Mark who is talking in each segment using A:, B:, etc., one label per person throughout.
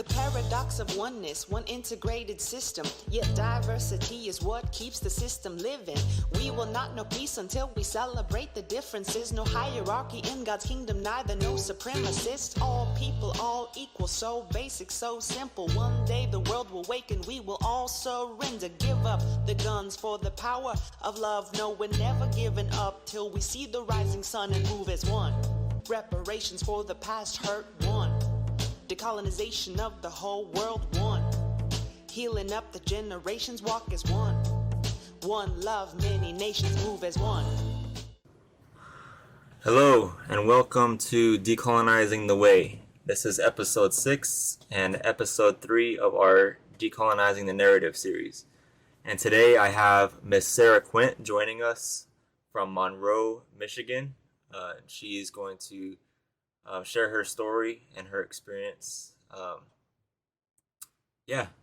A: The paradox of oneness, one integrated system, yet diversity is what keeps the system living. We will not know peace until we celebrate the differences. No hierarchy in God's kingdom, neither no supremacists. All people, all equal, so basic, so simple. One day the world will wake and we will all surrender. Give up the guns for the power of love. No, we're never giving up till we see the rising sun and move as one. Reparations for the past hurt, one. Decolonization of the whole world, one. Healing up the generations, walk as one. One love, many nations move as one.
B: Hello, and welcome to Decolonizing the Way. This is episode 6 and episode 3 of our Decolonizing the Narrative series. And today I have Miss Sarah Quint joining us from Monroe, Michigan. She's going to share her story and her experience.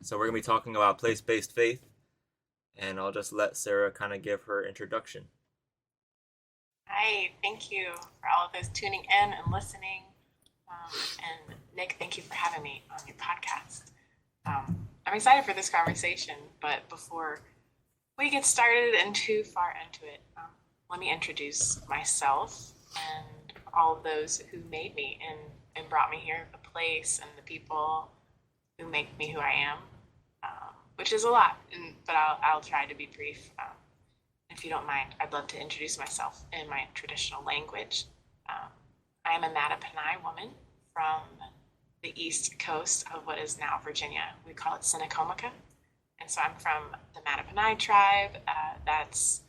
B: So we're going to be talking about place-based faith, and I'll just let Sarah kind of give her introduction.
C: Hi, thank you for all of those tuning in and listening. And Nick, thank you for having me on your podcast. I'm excited for this conversation, but before we get started and too far into it, let me introduce myself and all of those who made me and brought me here, the place and the people who make me who I am, which is a lot, but I'll try to be brief. If you don't mind, I'd love to introduce myself in my traditional language. I am a Mattaponi woman from the east coast of what is now Virginia. We call it Senecomica. And so I'm from the Mattaponi tribe. That's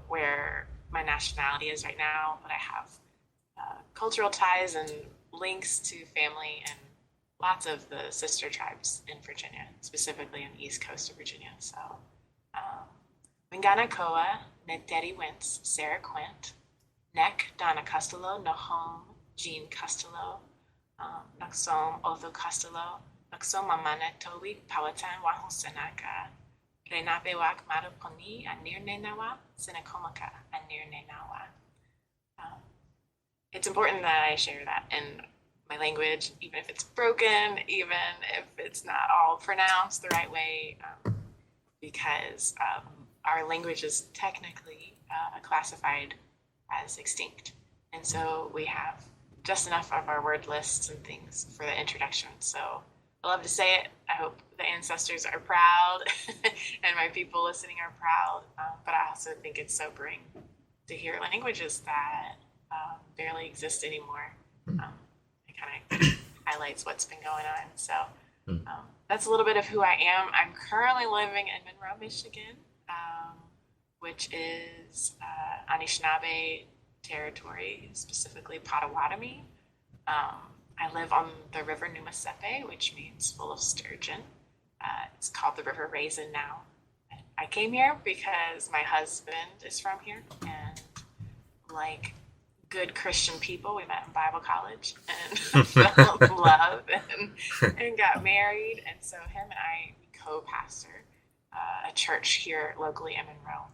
C: where my nationality is right now, but I have cultural ties and links to family and lots of the sister tribes in Virginia, specifically on the east coast of Virginia. So, Wingana Koa, Neteri Wentz, Sarah Quint, Nek Donna Costello, Nahom Jean Costello, Naksom Otho Costello, Naksom Mamane Towi, Powatan Wahon Senaka, Renabewak Maraponi, Anir Nenawa, Senecomica, Anir Nenawa. It's important that I share that in my language, even if it's broken, even if it's not all pronounced the right way, because our language is technically classified as extinct. And so we have just enough of our word lists and things for the introduction. So I love to say it. I hope the ancestors are proud and my people listening are proud. But I also think it's sobering to hear languages that barely exist anymore. It kind of highlights what's been going on. So that's a little bit of who I am. I'm currently living in Monroe, Michigan, which is Anishinaabe territory, specifically Potawatomi. I live on the river Numacepe, which means full of sturgeon. It's called the River Raisin now. I came here because my husband is from here, and like good Christian people, we met in Bible college and fell in love and got married. And so him and I co-pastor a church here locally in Monroe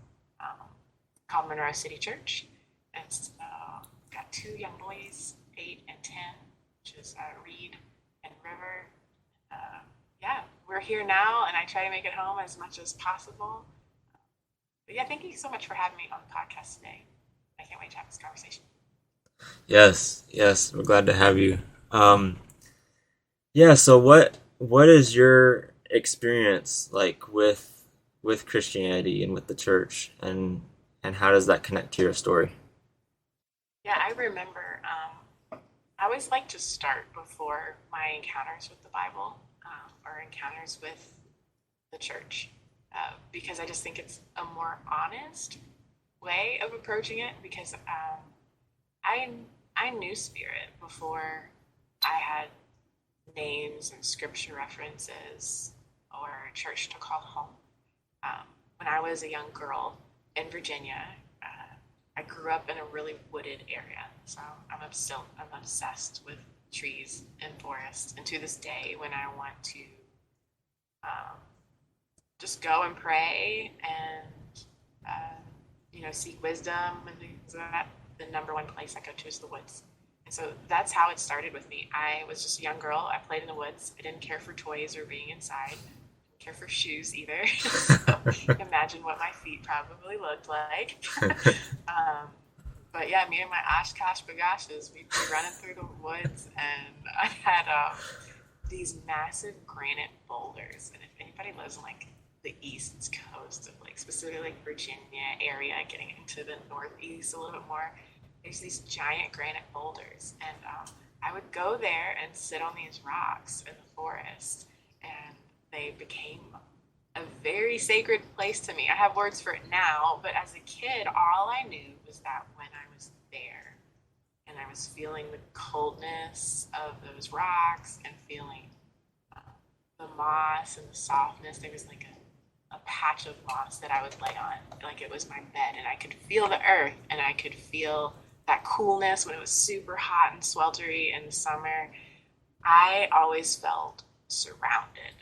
C: called Monroe City Church. And got two young boys, 8 and 10, which is Reed and River. We're here now, and I try to make it home as much as possible. But yeah, thank you so much for having me on the podcast today. I can't wait to have this conversation.
B: Yes, we're glad to have you. So what is your experience like with Christianity and with the church, and how does that connect to your story?
C: Yeah, I remember I always like to start before my encounters with the Bible or encounters with the church because I just think it's a more honest way of approaching it, because I knew Spirit before I had names and scripture references or church to call home. When I was a young girl in Virginia, I grew up in a really wooded area, so I'm obsessed with trees and forests. And to this day, when I want to just go and pray and seek wisdom and things like that, the number one place I go to is the woods. And so that's how it started with me. I was just a young girl. I played in the woods. I didn't care for toys or being inside. Didn't care for shoes either. So imagine what my feet probably looked like. But yeah, me and my Oshkosh bagoshes, we'd be running through the woods, and I had these massive granite boulders. And if anybody lives in like the east coast of like specifically like Virginia area, getting into the northeast a little bit more, there's these giant granite boulders, and I would go there and sit on these rocks in the forest, and they became a very sacred place to me. I have words for it now, but as a kid, all I knew was that when I was there and I was feeling the coldness of those rocks and feeling the moss and the softness, there was like a patch of moss that I would lay on, like it was my bed, and I could feel the earth, and I could feel that coolness when it was super hot and sweltery in the summer. I always felt surrounded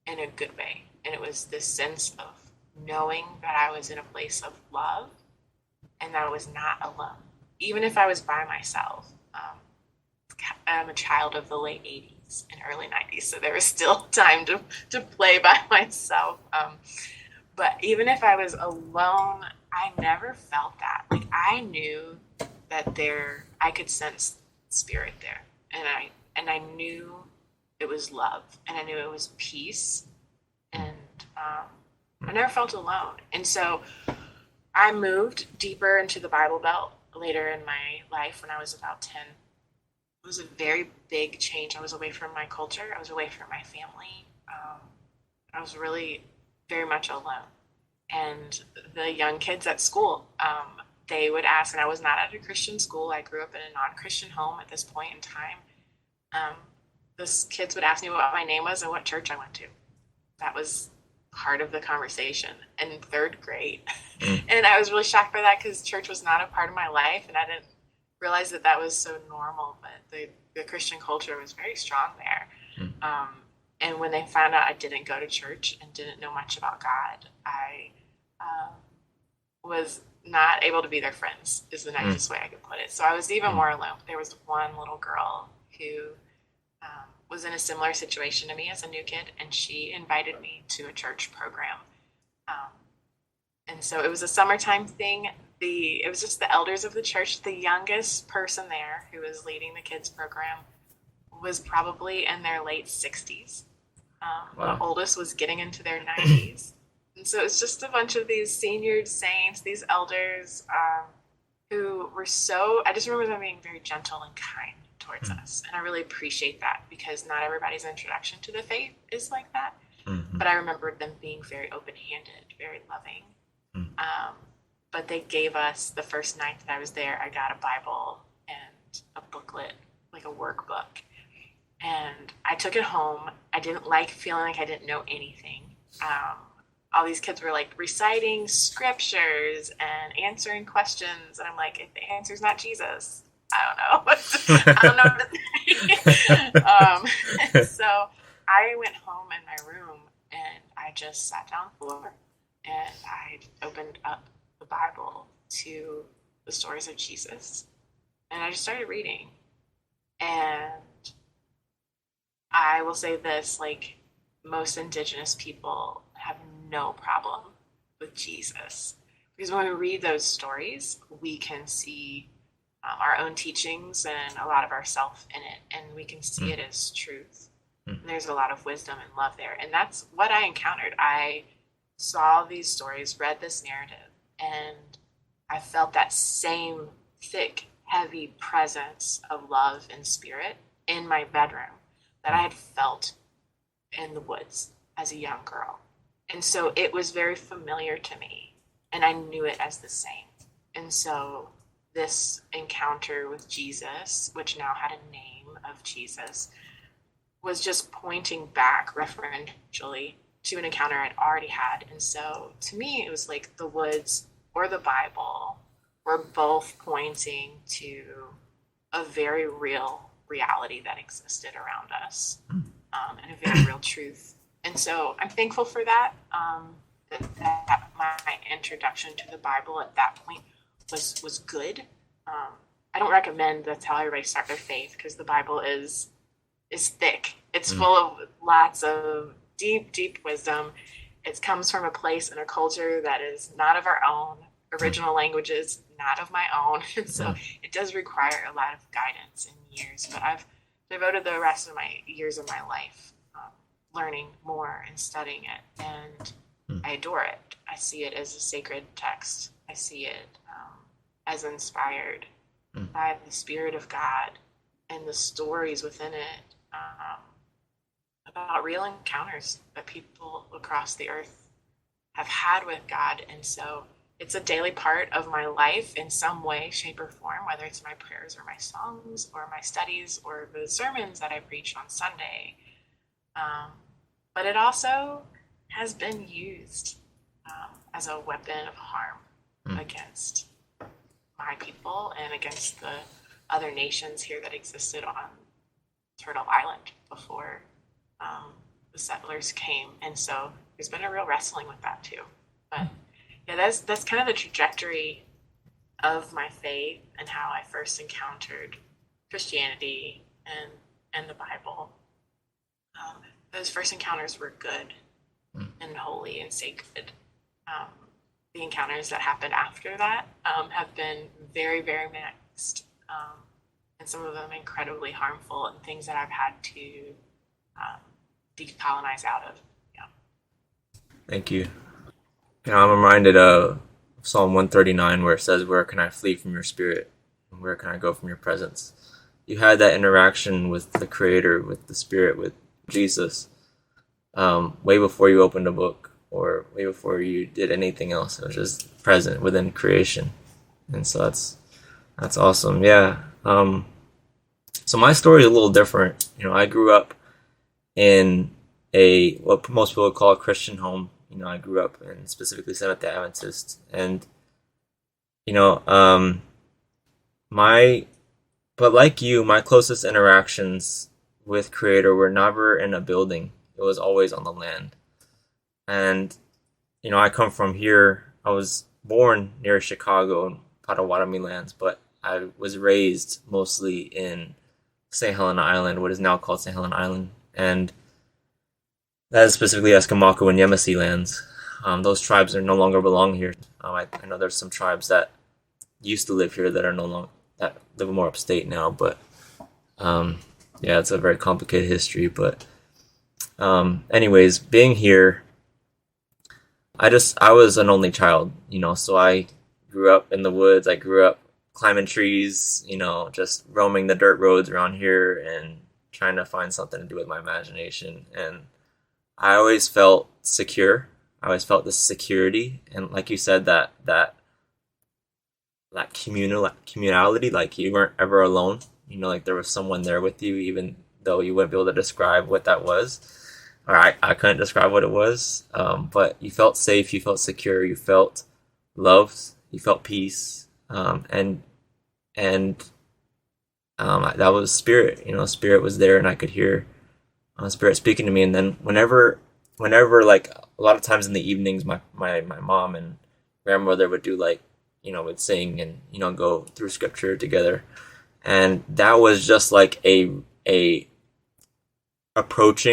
C: in a good way. And it was this sense of knowing that I was in a place of love and that I was not alone, even if I was by myself. I'm a child of the late 80s and early 90s, so there was still time to play by myself. But even if I was alone, I never felt that. Like, I knew that I could sense spirit there, and I knew it was love, and I knew it was peace, and I never felt alone. And so I moved deeper into the Bible Belt later in my life when I was about 10. It was a very big change. I was away from my culture. I was away from my family. I was really very much alone. And the young kids at school, they would ask, and I was not at a Christian school. I grew up in a non-Christian home at this point in time. Those kids would ask me what my name was and what church I went to. That was part of the conversation in third grade. And I was really shocked by that because church was not a part of my life, and I didn't realize that was so normal, but the Christian culture was very strong there. And when they found out I didn't go to church and didn't know much about God, I was not able to be their friends, is the nicest way I could put it. So I was even more alone. There was one little girl who was in a similar situation to me as a new kid, and she invited me to a church program. And so it was a summertime thing. It was just the elders of the church. The youngest person there who was leading the kids program was probably in their late 60s. Wow. The oldest was getting into their 90s. And so it's just a bunch of these senior saints, these elders who were I just remember them being very gentle and kind towards us. And I really appreciate that because not everybody's introduction to the faith is like that. But I remember them being very open-handed, very loving. But they gave us, the first night that I was there, I got a Bible and a booklet, like a workbook. And I took it home. I didn't like feeling like I didn't know anything. All these kids were like reciting scriptures and answering questions. And I'm like, if the answer's not Jesus, I don't know. I don't know what to say. So I went home in my room and I just sat down on the floor and I opened up the Bible to the stories of Jesus. And I just started reading. And I will say this, like, most Indigenous people have no problem with Jesus. Because when we read those stories, we can see our own teachings and a lot of ourself in it. And we can see it as truth. And there's a lot of wisdom and love there. And that's what I encountered. I saw these stories, read this narrative, and I felt that same thick, heavy presence of love and spirit in my bedroom that I had felt in the woods as a young girl. And so it was very familiar to me, and I knew it as the same. And so this encounter with Jesus, which now had a name of Jesus, was just pointing back referentially to an encounter I'd already had. And so to me, it was like the woods or the Bible were both pointing to a very real reality that existed around us, and a very real truth. And so I'm thankful for that, that my introduction to the Bible at that point was good. I don't recommend that's how everybody start their faith, because the Bible is thick. It's full of lots of deep wisdom. It comes from a place and a culture that is not of our own. Original languages, not of my own. And so it does require a lot of guidance and years. But I've devoted the rest of my years of my life learning more and studying it. And I adore it. I see it as a sacred text. I see it as inspired by the Spirit of God and the stories within it about real encounters that people across the earth have had with God. And so it's a daily part of my life in some way, shape, or form, whether it's my prayers or my songs or my studies or the sermons that I preach on Sunday. But it also has been used as a weapon of harm against my people and against the other nations here that existed on Turtle Island before the settlers came. And so there's been a real wrestling with that too. But yeah, that's kind of the trajectory of my faith and how I first encountered Christianity and the Bible. Those first encounters were good and holy and sacred. The encounters that happened after that have been very, very mixed, and some of them incredibly harmful and things that I've had to decolonize out of. Yeah.
B: Thank you. I'm reminded of Psalm 139 where it says, "Where can I flee from your spirit? And where can I go from your presence?" You had that interaction with the Creator, with the Spirit, with Jesus, way before you opened a book or way before you did anything else. It was just present within creation. And so that's awesome. Yeah. So my story is a little different. I grew up in what most people would call a Christian home. I grew up in specifically Seventh-day Adventist, and but like you, my closest interactions with Creator were never in a building. It was always on the land. And I come from here. I was born near Chicago in Potawatomi lands, but I was raised mostly in St. Helena Island, what is now called St. Helena Island, and that is specifically Esquimalt and Yamasee lands. Those tribes are no longer belong here. I know there's some tribes that used to live here that are no longer, that live more upstate now, but yeah, it's a very complicated history. But anyways, being here, I was an only child, so I grew up in the woods. I grew up climbing trees, just roaming the dirt roads around here and trying to find something to do with my imagination. And I always felt secure. I always felt this security. And like you said, that communality, like you weren't ever alone. Like there was someone there with you, even though you wouldn't be able to describe what that was. Or I couldn't describe what it was. But you felt safe, you felt secure, you felt loved, you felt peace. And that was Spirit. Spirit was there, and I could hear Spirit speaking to me. And then whenever, like a lot of times in the evenings, my mom and grandmother would do would sing and go through scripture together, and that was just like an approach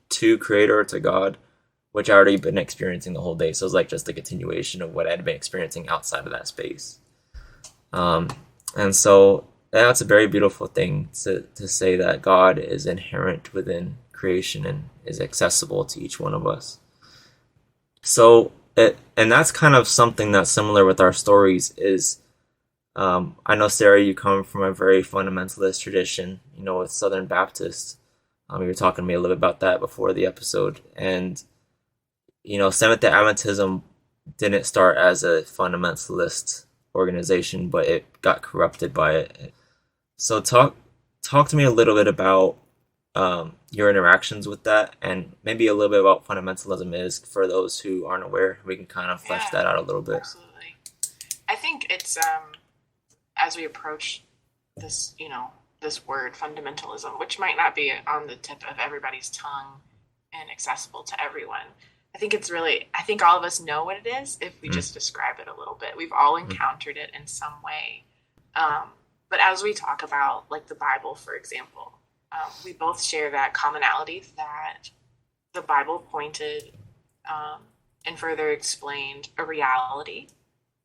B: to Creator, to God, which I already been experiencing the whole day. So it was like just a continuation of what I'd been experiencing outside of that space. And so that's a very beautiful thing to say, that God is inherent within creation and is accessible to each one of us. So, and that's kind of something that's similar with our stories is, I know, Sarah, you come from a very fundamentalist tradition, with Southern Baptists. You were talking to me a little bit about that before the episode. And, Seventh-day Adventism didn't start as a fundamentalist organization, but it got corrupted by it. So talk to me a little bit about your interactions with that, and maybe a little bit about what fundamentalism is for those who aren't aware. We can kind of flesh that out a little bit.
C: Absolutely. I think it's as we approach this, this word fundamentalism, which might not be on the tip of everybody's tongue and accessible to everyone. I think all of us know what it is if we just describe it a little bit. We've all encountered it in some way. But as we talk about, like, the Bible, for example, we both share that commonality that the Bible pointed and further explained a reality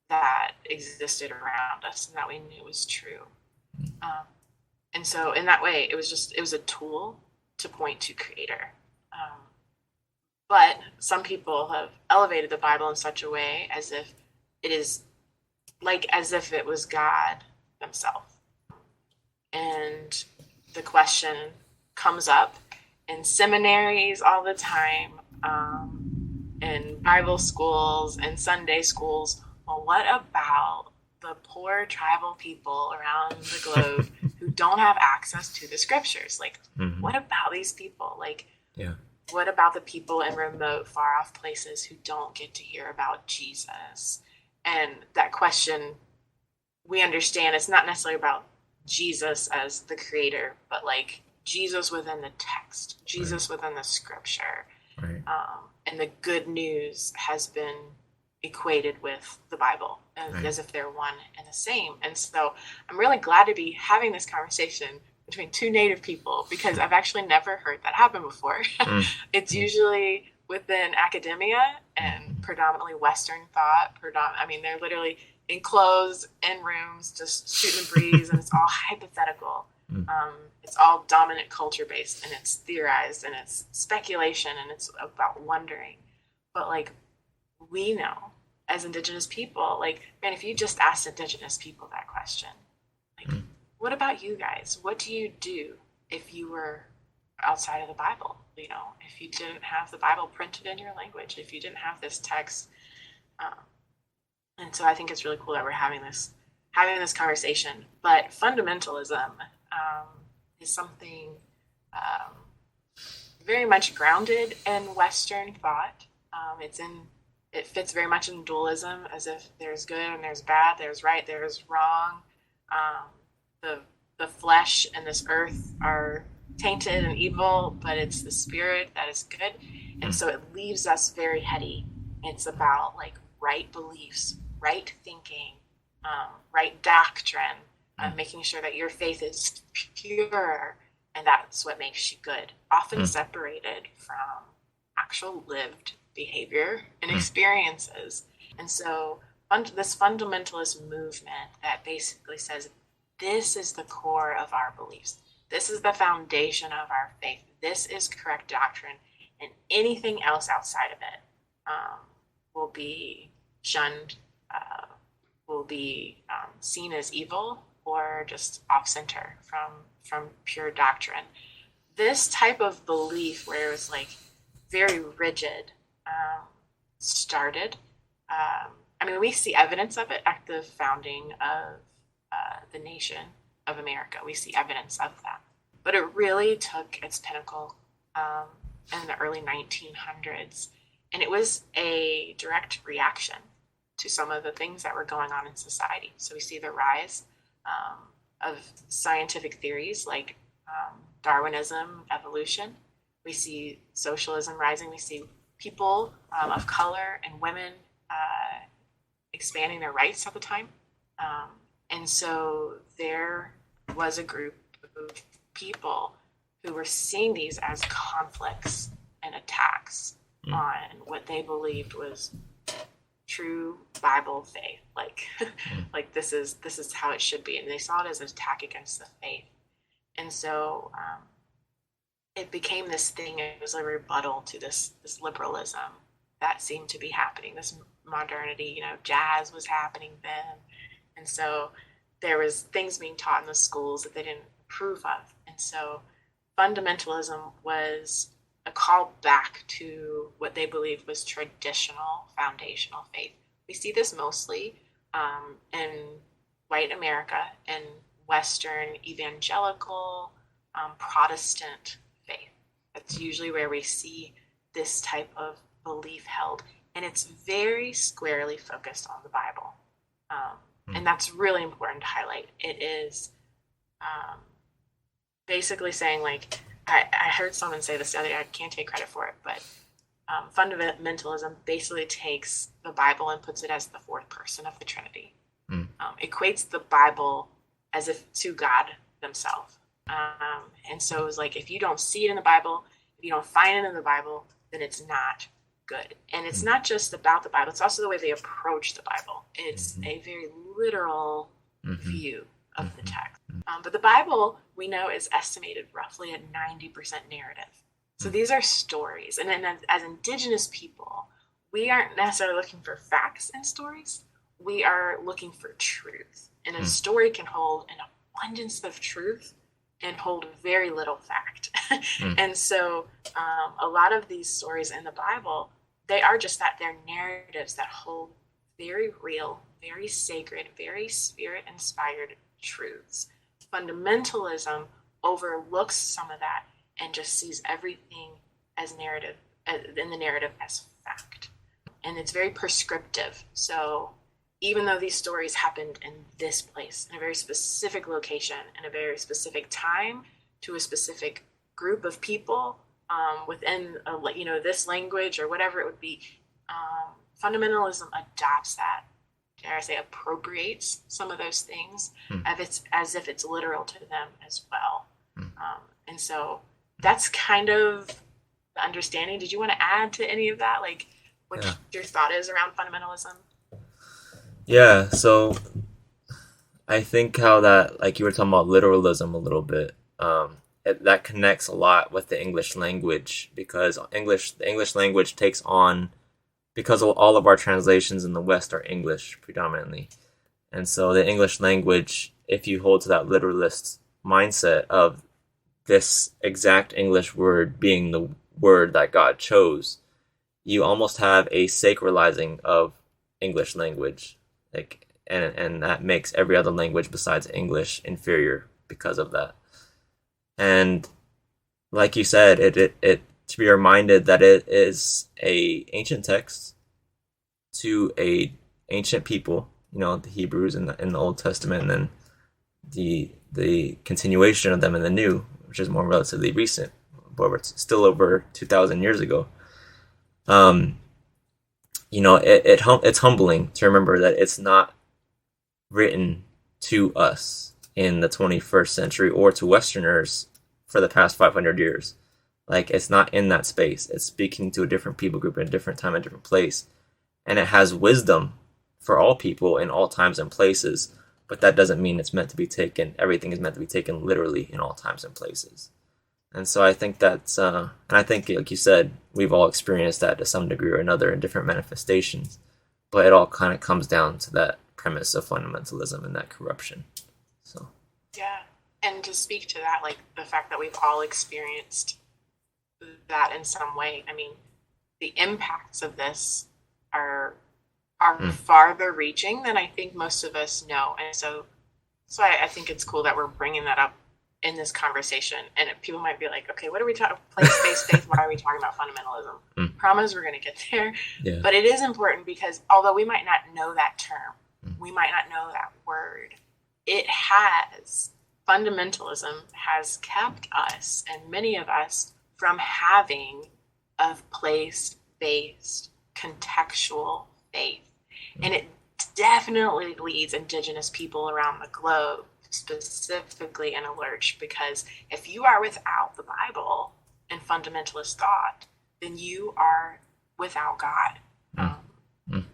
C: that existed around us and that we knew was true. And so in that way, it was a tool to point to Creator. But some people have elevated the Bible in such a way as if it was God himself. And the question comes up in seminaries all the time, in Bible schools and Sunday schools. Well, what about the poor tribal people around the globe who don't have access to the scriptures? Like, what about these people? Like, what about the people in remote, far off places who don't get to hear about Jesus? And that question, we understand it's not necessarily about Jesus as the creator, but like Jesus within the text, Jesus within the scripture.
B: Right.
C: And the good news has been equated with the Bible as if they're one and the same. And so I'm really glad to be having this conversation between two Native people, because I've actually never heard that happen before. It's usually within academia and predominantly Western thought. I mean, they're literally enclosed in rooms, just shooting the breeze, and it's all hypothetical. It's all dominant culture based, and it's theorized, and it's speculation, and it's about wondering. But like, we know as Indigenous people, like, man, if you just asked Indigenous people that question, like, what about you guys? What do you do if you were outside of the Bible? You know, if you didn't have the Bible printed in your language, if you didn't have this text. And so I think it's really cool that we're having this conversation. But fundamentalism is something very much grounded in Western thought. It fits very much in dualism, as if there's good and there's bad, there's right, there's wrong. The flesh and this earth are tainted and evil, but it's the spirit that is good. And so it leaves us very heady. It's about like right beliefs, right thinking, right doctrine, making sure that your faith is pure, and that's what makes you good, often separated from actual lived behavior and experiences. And so this fundamentalist movement that basically says, this is the core of our beliefs. This is the foundation of our faith. This is correct doctrine, and anything else outside of it will be shunned, will be seen as evil or just off center from pure doctrine. This type of belief, where it was like very rigid, started. I mean, we see evidence of it at the founding of the nation of America. We see evidence of that. But it really took its pinnacle in the early 1900s. And it was a direct reaction to some of the things that were going on in society. So we see the rise of scientific theories like Darwinism, evolution. We see socialism rising. We see people of color and women expanding their rights at the time. And so there was a group of people who were seeing these as conflicts and attacks on what they believed was true Bible faith. Like this is how it should be. And they saw it as an attack against the faith. And so it became this thing. It was a rebuttal to this liberalism that seemed to be happening, this modernity. You know, jazz was happening then. And so there was things being taught in the schools that they didn't approve of. And so fundamentalism was a call back to what they believed was traditional foundational faith. We see this mostly in white America and Western evangelical Protestant faith. That's usually where we see this type of belief held. And it's very squarely focused on the Bible. And that's really important to highlight. It is basically saying, like, I heard someone say this the other day, I can't take credit for it, but fundamentalism basically takes the Bible and puts it as the fourth person of the Trinity. Equates the Bible as if to God themselves. And so it was like, if you don't see it in the Bible, if you don't find it in the Bible, then it's not good. And it's not just about the Bible, it's also the way they approach the Bible. It's a very literal view of the text. But the Bible, we know, is estimated roughly at 90% narrative. So these are stories. And then as Indigenous people, we aren't necessarily looking for facts in stories. We are looking for truth. And a story can hold an abundance of truth and hold very little fact. And so a lot of these stories in the Bible, they are just that. They're narratives that hold very real, very sacred, very spirit-inspired truths. Fundamentalism overlooks some of that and just sees everything as narrative, in the narrative as fact. And it's very prescriptive. So even though these stories happened in this place, in a very specific location, in a very specific time, to a specific group of people, within this language or whatever it would be, fundamentalism adopts that, dare I say, appropriates some of those things as if it's literal to them as well. And so that's kind of the understanding. Did you want to add to any of that? Like what your thought is around fundamentalism?
B: Yeah, so I think how that, like you were talking about literalism a little bit, that connects a lot with the English language, because the English language takes on, because all of our translations in the West are English predominantly. And so the English language, if you hold to that literalist mindset of this exact English word being the word that God chose, you almost have a sacralizing of English language. And that makes every other language besides English inferior because of that. And like you said, it to be reminded that it is a ancient text to a ancient people, the Hebrews in the Old Testament, and then the continuation of them in the New, which is more relatively recent, but it's still over 2,000 years ago. It's humbling to remember that it's not written to us in the 21st century or to Westerners for the past 500 years. Like, it's not in that space. It's speaking to a different people group in a different time, a different place. And it has wisdom for all people in all times and places. But that doesn't mean everything is meant to be taken literally in all times and places. And so I think that's, and I think, like you said, we've all experienced that to some degree or another in different manifestations. But it all kind of comes down to that premise of fundamentalism and that corruption. So.
C: Yeah. And to speak to that, like the fact that we've all experienced that in some way, I mean, the impacts of this are farther reaching than I think most of us know. And so I think it's cool that we're bringing that up in this conversation. And people might be like, okay, what are we talking, place, space, faith, why are we talking about fundamentalism? Promise we're going to get there. Yeah. But it is important because although we might not know that term, we might not know that word, fundamentalism has kept us, and many of us, from having a place-based, contextual faith. And it definitely leads Indigenous people around the globe specifically in a lurch, because if you are without the Bible and fundamentalist thought, then you are without God.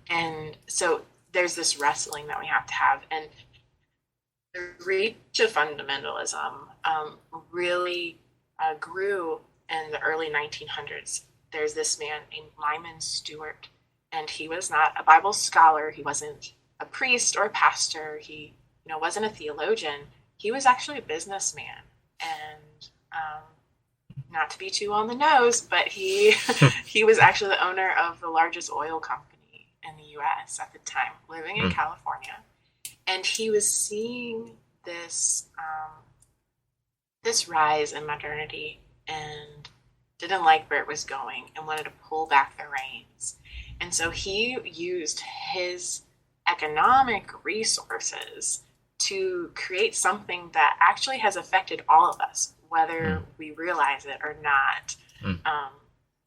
C: And so there's this wrestling that we have to have. And the reach of fundamentalism really grew in the early 1900s. There's this man named Lyman Stewart, and he was not a Bible scholar. He wasn't a priest or a pastor. He wasn't a theologian. He was actually a businessman. And not to be too on the nose, but he was actually the owner of the largest oil company in the U.S. at the time, living in California. And he was seeing this rise in modernity and didn't like where it was going and wanted to pull back the reins. And so he used his economic resources to create something that actually has affected all of us, whether we realize it or not.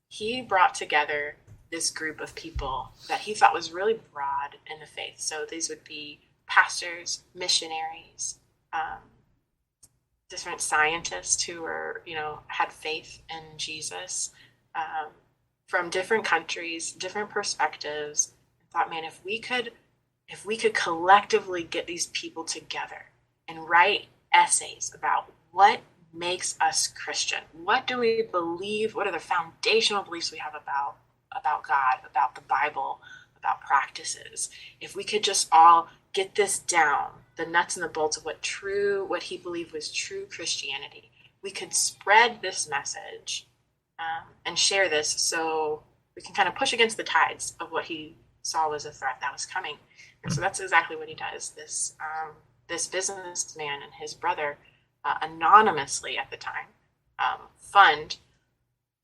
C: He brought together this group of people that he thought was really broad in the faith. So these would be pastors, missionaries, um, different scientists who were, had faith in Jesus, from different countries, different perspectives. I thought, man, if we could collectively get these people together and write essays about what makes us Christian, what do we believe, what are the foundational beliefs we have about God, about the Bible, about practices. If we could just all get this down, the nuts and the bolts of what he believed was true Christianity, we could spread this message and share this, so we can kind of push against the tides of what he saw was a threat that was coming. And so that's exactly what he does. This businessman and his brother, anonymously at the time, fund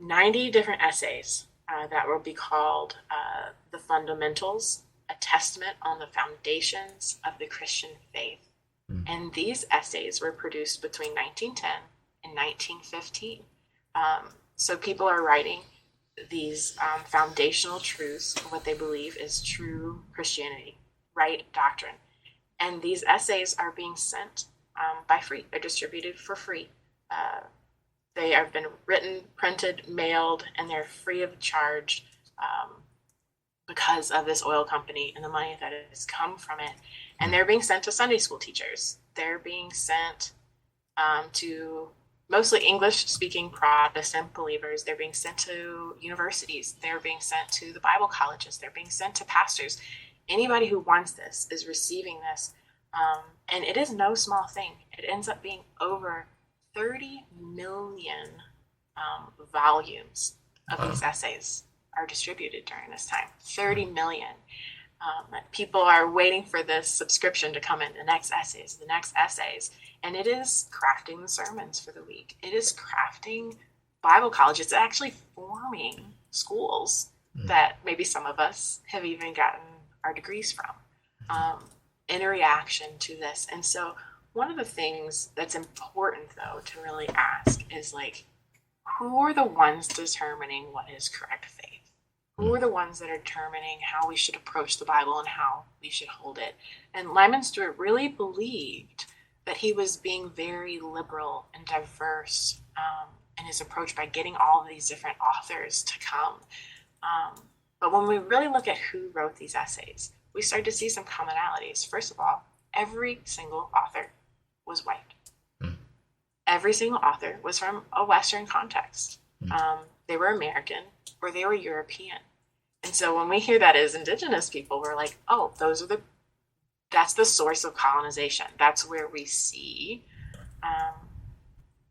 C: 90 different essays that will be called The Fundamentals, a testament on the foundations of the Christian faith. And these essays were produced between 1910 and 1915. So people are writing these foundational truths of what they believe is true Christianity, right doctrine. And these essays are being sent by free. They're distributed for free. They have been written, printed, mailed, and they're free of charge because of this oil company and the money that has come from it. And they're being sent to Sunday school teachers. They're being sent to mostly English-speaking Protestant believers. They're being sent to universities. They're being sent to the Bible colleges. They're being sent to pastors. Anybody who wants this is receiving this. And it is no small thing. It ends up being over 30 million volumes of these essays are distributed during this time. 30 million. People are waiting for this subscription to come in, the next essays. And it is crafting the sermons for the week. It is crafting Bible college. It's actually forming schools that maybe some of us have even gotten our degrees from in a reaction to this. And so one of the things that's important, though, to really ask is, who are the ones determining what is correct faith? Who are the ones that are determining how we should approach the Bible and how we should hold it? And Lyman Stewart really believed that he was being very liberal and diverse in his approach by getting all of these different authors to come. But when we really look at who wrote these essays, we start to see some commonalities. First of all, every single author was white. Every single author was from a Western context. They were American or they were European. And so when we hear that as Indigenous people, we're like, oh, that's the source of colonization. That's where we see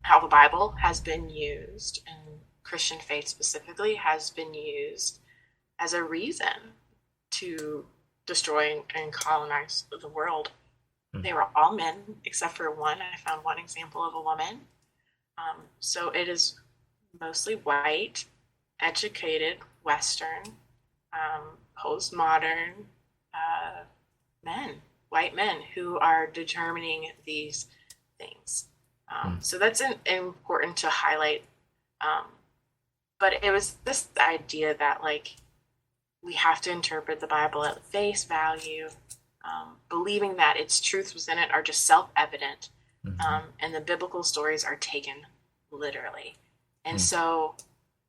C: how the Bible has been used, and Christian faith specifically has been used as a reason to destroy and colonize the world. They were all men, except for one. I found one example of a woman. So it is mostly white, educated, Western, postmodern white men who are determining these things. So that's important to highlight. But it was this idea that we have to interpret the Bible at face value, believing that its truths within it are just self-evident, and the biblical stories are taken literally. And so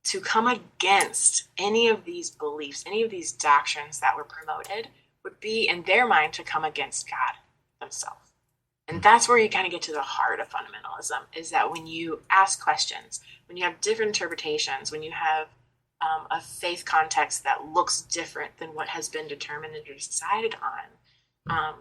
C: to come against any of these beliefs, any of these doctrines that were promoted, would be, in their mind, to come against God himself. And that's where you kind of get to the heart of fundamentalism, is that when you ask questions, when you have different interpretations, when you have a faith context that looks different than what has been determined and decided on,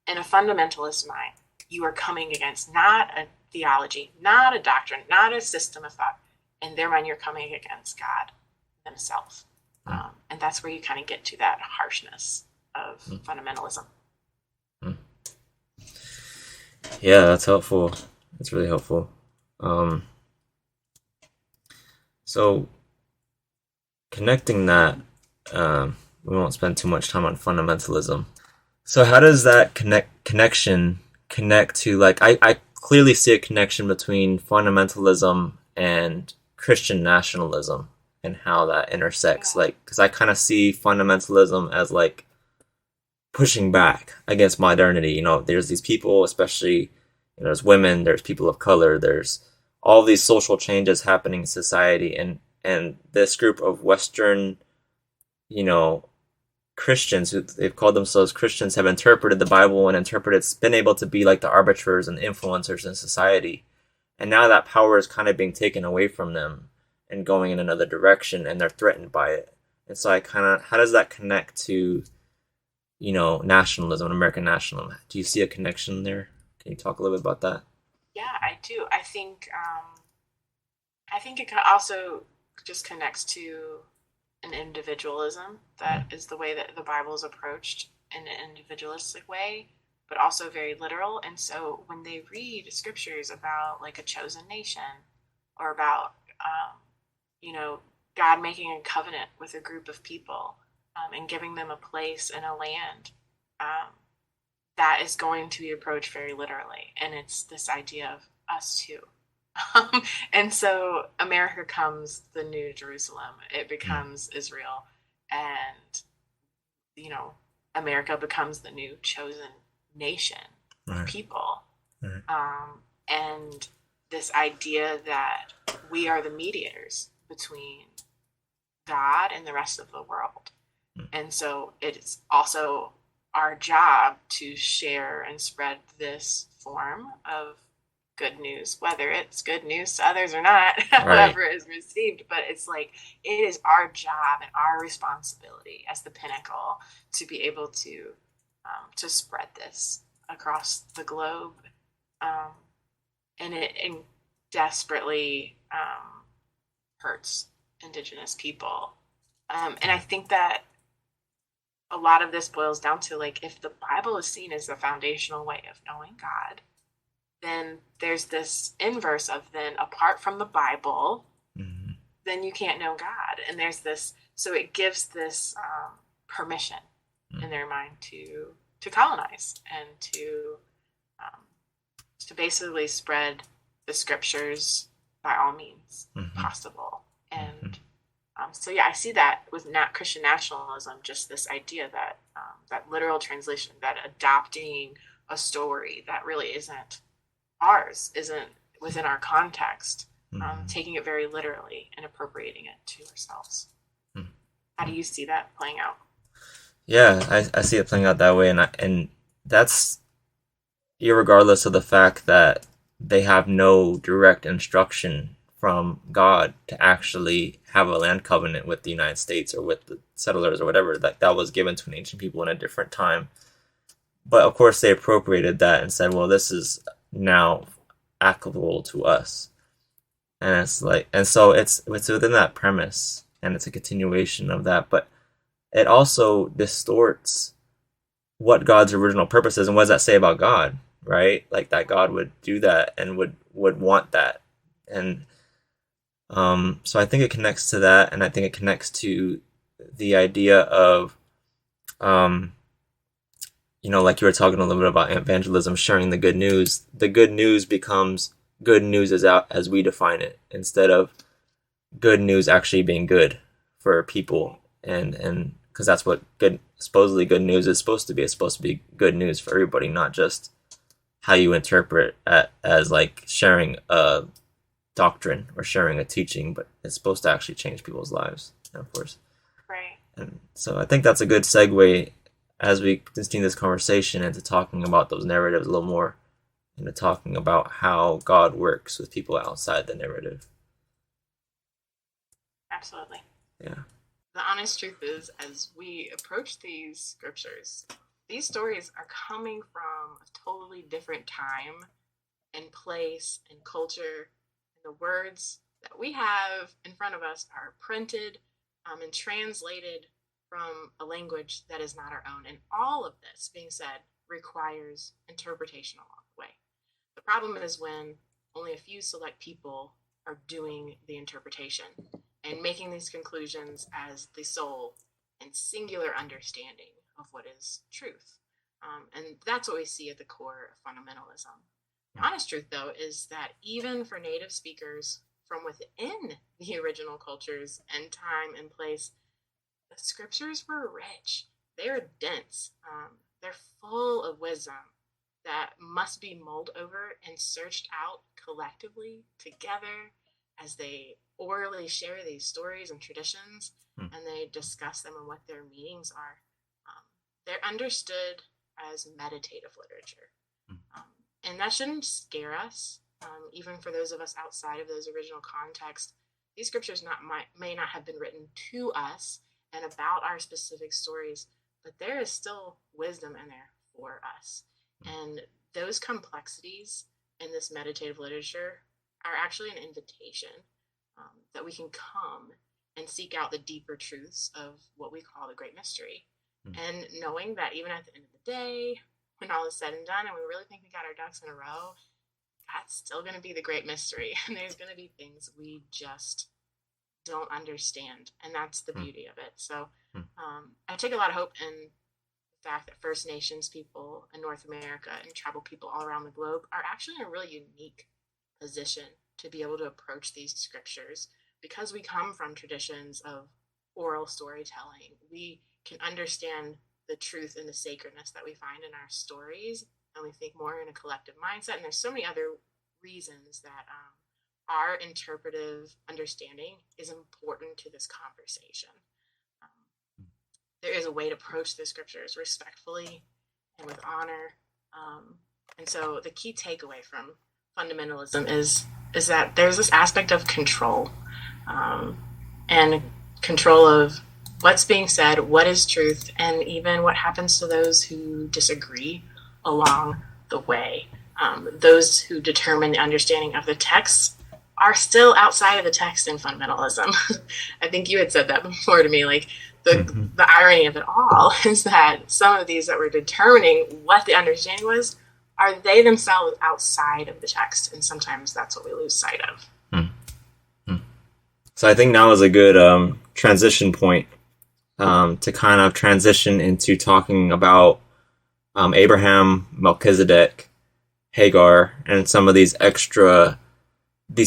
C: in a fundamentalist mind, you are coming against not a theology, not a doctrine, not a system of thought. In their mind, you're coming against God himself. And that's where you kind of get to that harshness of fundamentalism.
B: Yeah, that's helpful. That's really helpful. So connecting that, we won't spend too much time on fundamentalism. So how does that connection connect to, I clearly see a connection between fundamentalism and Christian nationalism and how that intersects. Because I kind of see fundamentalism as pushing back against modernity. There's these people, especially there's women, there's people of color, there's all these social changes happening in society, and this group of Western, Christians, who they've called themselves Christians, have interpreted the Bible and it's been able to be like the arbiters and influencers in society. And now that power is kind of being taken away from them and going in another direction, and they're threatened by it. And so how does that connect to, nationalism, American nationalism? Do you see a connection there? Can you talk a little bit about that?
C: Yeah, I do. I think it also just connects to an individualism that is the way that the Bible is approached in an individualistic way, but also very literal. And so when they read scriptures about like a chosen nation or about, God making a covenant with a group of people and giving them a place and a land, that is going to be approached very literally. And it's this idea of us too. And so America becomes the new Jerusalem. It becomes Israel, and America becomes the new chosen nation,
B: Right.
C: people.
B: Right.
C: And this idea that we are the mediators between God and the rest of the world. And so it's also our job to share and spread this form of good news, whether it's good news to others or not,
B: Right.
C: however it is received. But it's like, it is our job and our responsibility as the pinnacle to be able to spread this across the globe. And it desperately hurts Indigenous people. And I think that a lot of this boils down to, like, if the Bible is seen as the foundational way of knowing God, then there's this inverse of, then apart from the Bible, then you can't know God. And there's this, so it gives this permission in their mind to colonize and to basically spread the scriptures by all means possible. And so yeah, I see that with Christian nationalism, just this idea that that literal translation, that adopting a story that really isn't ours, isn't within our context, taking it very literally and appropriating it to ourselves. How do you see that playing out?
B: Yeah, I see it playing out that way, and that's irregardless of the fact that they have no direct instruction from God to actually have a land covenant with the United States or with the settlers or whatever. That was given to an ancient people in a different time. But of course they appropriated that and said, well, this is now applicable to us. And it's like, and so it's within that premise, and it's a continuation of that, but it also distorts what God's original purpose is. And what does that say about God, right? Like that God would do that and would want that. And so I think it connects to that, and I think it connects to the idea of, like you were talking a little bit about evangelism, sharing the good news. The good news becomes good news as we define it, instead of good news actually being good for people, and because that's what supposedly good news is supposed to be. It's supposed to be good news for everybody, not just how you interpret it as like sharing a doctrine or sharing a teaching, but it's supposed to actually change people's lives, of course.
C: Right.
B: And so I think that's a good segue as we continue this conversation into talking about those narratives a little more, into talking about how God works with people outside the narrative.
C: Absolutely.
B: Yeah.
C: The honest truth is, as we approach these scriptures, these stories are coming from a totally different time and place and culture. And the words that we have in front of us are printed and translated from a language that is not our own. And all of this being said requires interpretation along the way. The problem is when only a few select people are doing the interpretation and making these conclusions as the sole and singular understanding of what is truth. And that's what we see at the core of fundamentalism. The honest truth, though, is that even for native speakers from within the original cultures and time and place, the scriptures were rich. They are dense. They're full of wisdom that must be mulled over and searched out collectively together as they orally share these stories and traditions, and they discuss them and what their meanings are. They're understood as meditative literature. And that shouldn't scare us, even for those of us outside of those original contexts. These scriptures may not have been written to us and about our specific stories, but there is still wisdom in there for us. And those complexities in this meditative literature are actually an invitation that we can come and seek out the deeper truths of what we call the great mystery. And knowing that even at the end of the day, when all is said and done and we really think we got our ducks in a row, that's still going to be the great mystery. And there's going to be things we just don't understand. And that's the beauty of it. So I take a lot of hope in the fact that First Nations people in North America and tribal people all around the globe are actually in a really unique position to be able to approach these scriptures, because we come from traditions of oral storytelling. We can understand the truth and the sacredness that we find in our stories, and we think more in a collective mindset. And there's so many other reasons that our interpretive understanding is important to this conversation. There is a way to approach the scriptures respectfully and with honor. And so the key takeaway from fundamentalism is that there's this aspect of control, and control of what's being said, what is truth, and even what happens to those who disagree along the way. Those who determine the understanding of the text are still outside of the text in fundamentalism. I think you had said that before to me, like the irony of it all is that some of these that were determining what the understanding was are they themselves outside of the text, and sometimes that's what we lose sight of.
B: So I think now is a good transition point to kind of transition into talking about Abraham, Melchizedek, Hagar, and some of these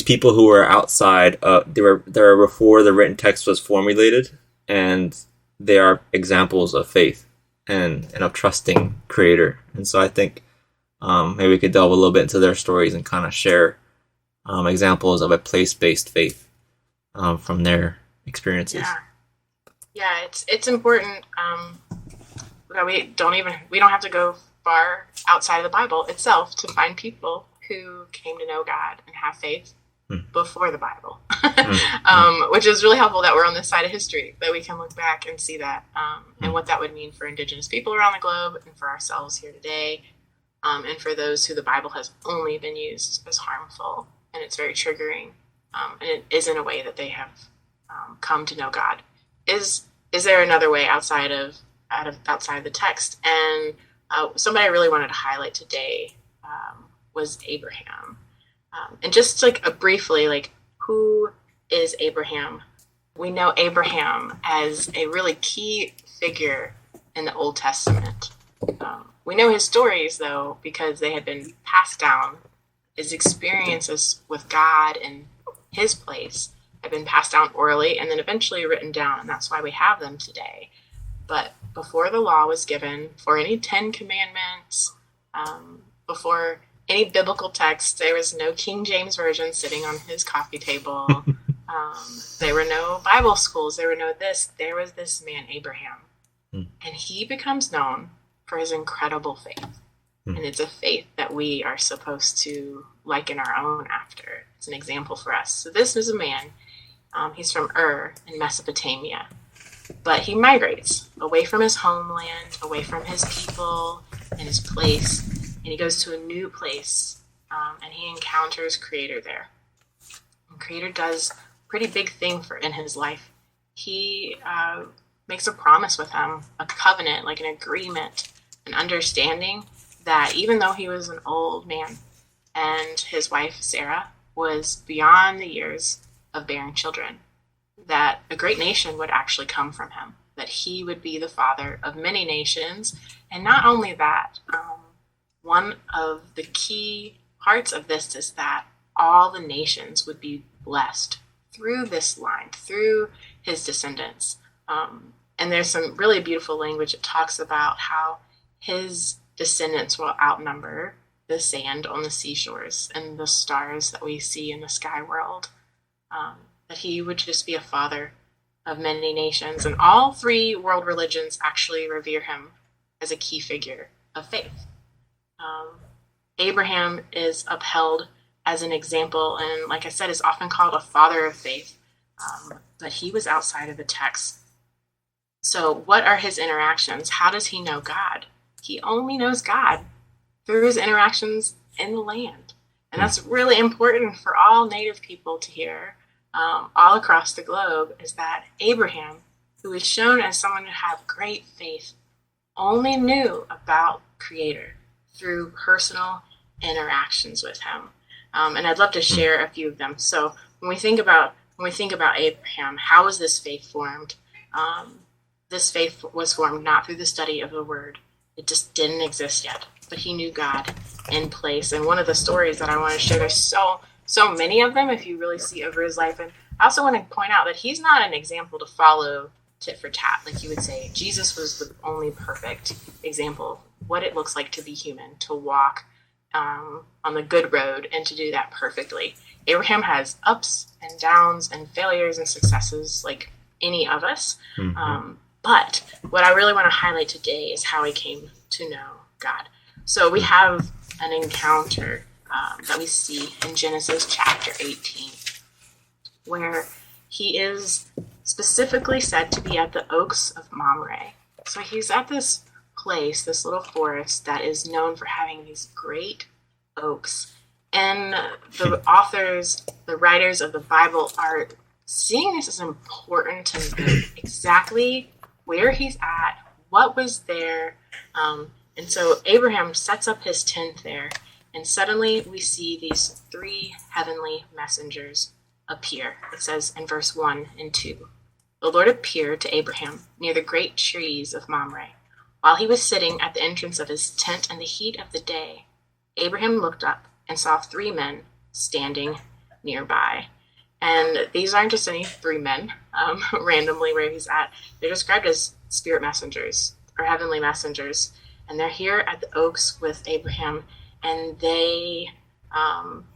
B: people who were outside. They were before the written text was formulated, and they are examples of faith and of trusting Creator. And so I think maybe we could delve a little bit into their stories and kind of share examples of a place-based faith from their experiences.
C: Yeah, it's important that we don't have to go far outside of the Bible itself to find people who came to know God and have faith before the Bible, which is really helpful that we're on this side of history, that we can look back and see that and what that would mean for Indigenous people around the globe and for ourselves here today, and for those who the Bible has only been used as harmful, and it's very triggering, and it is in a way that they have come to know God. Is there another way outside the text? And somebody I really wanted to highlight today was Abraham. And just briefly, who is Abraham? We know Abraham as a really key figure in the Old Testament. We know his stories, though, because they had been passed down. His experiences with God and his place have been passed down orally and then eventually written down, and that's why we have them today. But before the law was given, for any 10 commandments, before any biblical text, there was no King James Version sitting on his coffee table. There were no Bible schools. There was this man, Abraham. And he becomes known for his incredible faith. And it's a faith that we are supposed to liken our own after. It's an example for us. So this is a man. He's from Ur in Mesopotamia. But he migrates away from his homeland, away from his people and his place. And he goes to a new place. And he encounters Creator there. And Creator does a pretty big thing in his life. He makes a promise with him, a covenant, like an agreement, an understanding that even though he was an old man and his wife Sarah was beyond the years of bearing children, that a great nation would actually come from him, that he would be the father of many nations. And not only that, one of the key parts of this is that all the nations would be blessed through this line, through his descendants. And there's some really beautiful language that talks about how his descendants will outnumber the sand on the seashores and the stars that we see in the sky world. That he would just be a father of many nations. And all three world religions actually revere him as a key figure of faith. Abraham is upheld as an example, and like I said, is often called a father of faith, but he was outside of the text. So what are his interactions? How does he know God? He only knows God through his interactions in the land. And that's really important for all native people to hear all across the globe, is that Abraham, who is shown as someone who had great faith, only knew about Creator through personal interactions with him. And I'd love to share a few of them. So when we think about Abraham, how was this faith formed? This faith was formed not through the study of the Word. It just didn't exist yet. But he knew God in place. And one of the stories that I want to share, there's so many of them if you really see over his life. And I also want to point out that he's not an example to follow tit for tat, like you would say. Jesus was the only perfect example of what it looks like to be human, to walk on the good road, and to do that perfectly. Abraham has ups and downs and failures and successes like any of us. But what I really want to highlight today is how he came to know God. So we have an encounter that we see in Genesis chapter 18, where he is specifically said to be at the oaks of Mamre. So he's at this place, this little forest that is known for having these great oaks. And the authors, the writers of the Bible are seeing this as important to know exactly where he's at, what was there. And so Abraham sets up his tent there, and suddenly we see these three heavenly messengers appear. It says in verse 1 and 2, "The Lord appeared to Abraham near the great trees of Mamre, while he was sitting at the entrance of his tent in the heat of the day. Abraham looked up and saw three men standing nearby." And these aren't just any three men randomly where he's at. They're described as spirit messengers or heavenly messengers. And they're here at the oaks with Abraham, and they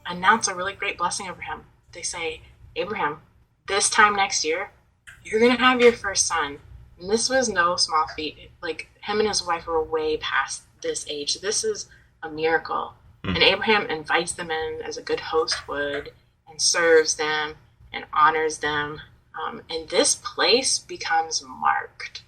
C: announce a really great blessing over him. They say, "Abraham, this time next year, you're going to have your first son." And this was no small feat. Like, him and his wife were way past this age. This is a miracle. And Abraham invites them in as a good host would, and serves them and honors them. And this place becomes marked.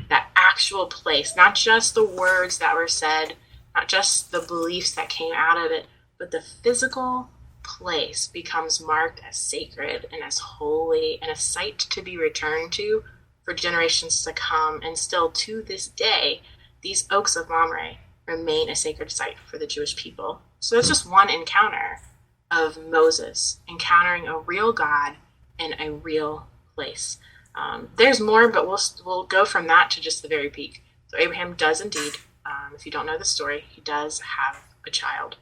C: That actual place, not just the words that were said, not just the beliefs that came out of it, but the physical place becomes marked as sacred and as holy and a site to be returned to for generations to come. And still to this day, these oaks of Mamre remain a sacred site for the Jewish people. So that's just one encounter of Moses encountering a real God in a real place. There's more, but we'll go from that to just the very peak. So Abraham does indeed, if you don't know the story, he does have a child.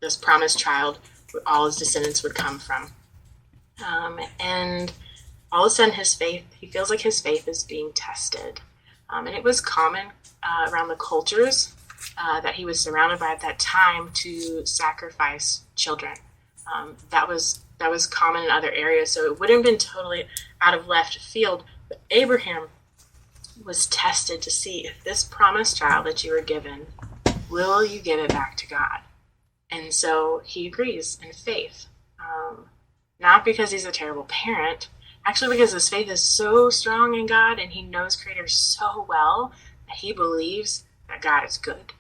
C: This promised child, all his descendants would come from. And all of a sudden he feels like his faith is being tested. And it was common around the cultures that he was surrounded by at that time to sacrifice children. That was common in other areas, so it wouldn't have been totally out of left field. But Abraham was tested to see if this promised child that you were given, will you give it back to God? And so he agrees in faith, not because he's a terrible parent, actually because his faith is so strong in God and he knows Creator so well that he believes that God is good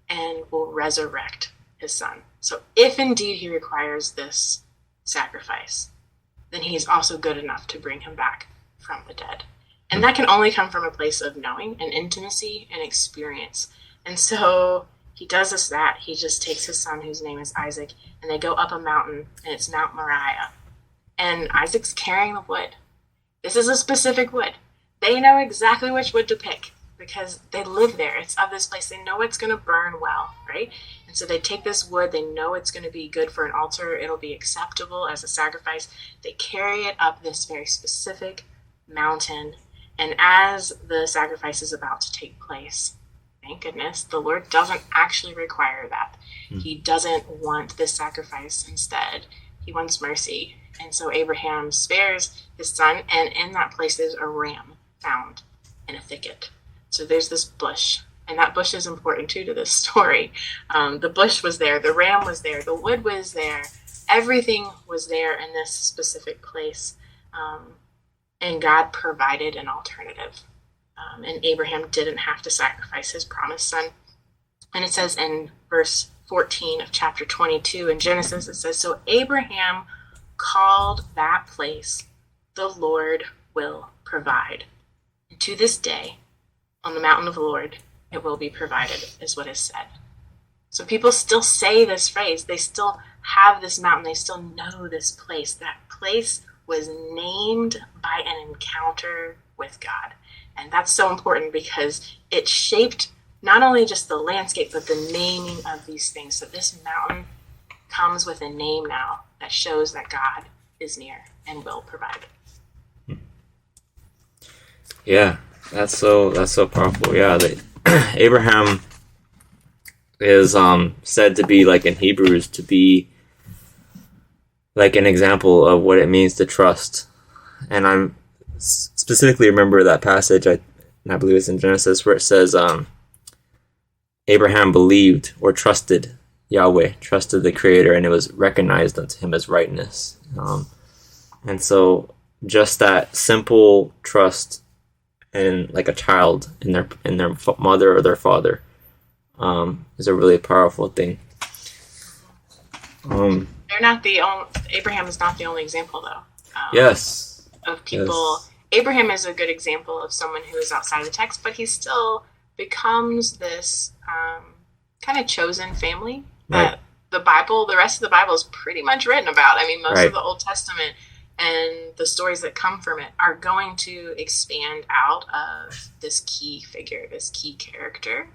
C: and will resurrect his son. So if indeed he requires this sacrifice, then he is also good enough to bring him back from the dead. And that can only come from a place of knowing and intimacy and experience. And so he does that. He just takes his son, whose name is Isaac, and they go up a mountain, and it's Mount Moriah. And Isaac's carrying the wood. This is a specific wood. They know exactly which wood to pick because they live there. It's of this place. They know it's going to burn well, right? And so they take this wood. They know it's going to be good for an altar. It'll be acceptable as a sacrifice. They carry it up this very specific mountain. And as the sacrifice is about to take place, thank goodness, the Lord doesn't actually require that. He doesn't want this sacrifice. Instead, he wants mercy. And so Abraham spares his son, and in that place there's a ram found in a thicket. So there's this bush, and that bush is important too to this story. The bush was there, the ram was there, the wood was there, everything was there in this specific place. And God provided an alternative. And Abraham didn't have to sacrifice his promised son. And it says in verse 14 of chapter 22 in Genesis, it says, so Abraham called that place, the Lord will provide. And to this day, on the mountain of the Lord, it will be provided, is what is said. So people still say this phrase. They still have this mountain. They still know this place. That place was named by an encounter with God. And that's so important because it shaped not only just the landscape, but the naming of these things. So this mountain comes with a name now that shows that God is near and will provide.
B: Yeah, that's so powerful. Yeah, Abraham is said to be, like in Hebrews, to be like an example of what it means to trust. And I'm specifically remember that passage, I believe it's in Genesis, where it says Abraham believed or trusted Yahweh, trusted the Creator, and it was recognized unto him as rightness. And so just that simple trust in like a child in their mother or their father is a really powerful thing.
C: They're not the only. Abraham is not the only example, though.
B: Yes.
C: Of people. Yes. Abraham is a good example of someone who is outside the text, but he still becomes this kind of chosen family that the Bible, the rest of the Bible, is pretty much written about. I mean, most of the Old Testament and the stories that come from it are going to expand out of this key figure, this key character.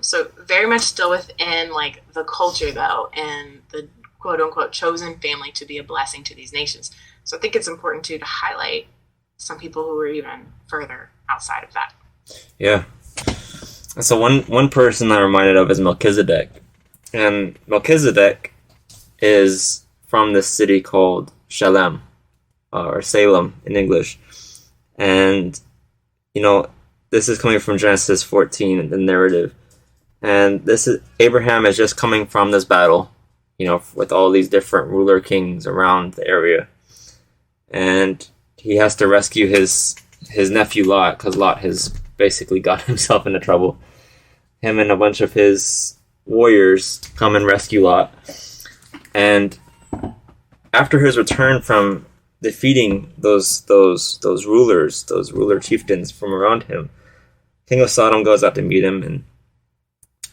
C: So very much still within like the culture, though, and the quote unquote chosen family to be a blessing to these nations. So I think it's important too to highlight some people who are even further outside of that. Yeah.
B: So one person I'm reminded of is Melchizedek. And Melchizedek is from this city called Shalem, or Salem in English. And, you know, this is coming from Genesis 14, the narrative. And this is Abraham is just coming from this battle, you know, with all these different ruler kings around the area. And he has to rescue his nephew Lot, because Lot has basically got himself into trouble. Him and a bunch of his warriors come and rescue Lot. And after his return from defeating those rulers, those ruler chieftains from around him, King of Sodom goes out to meet him, and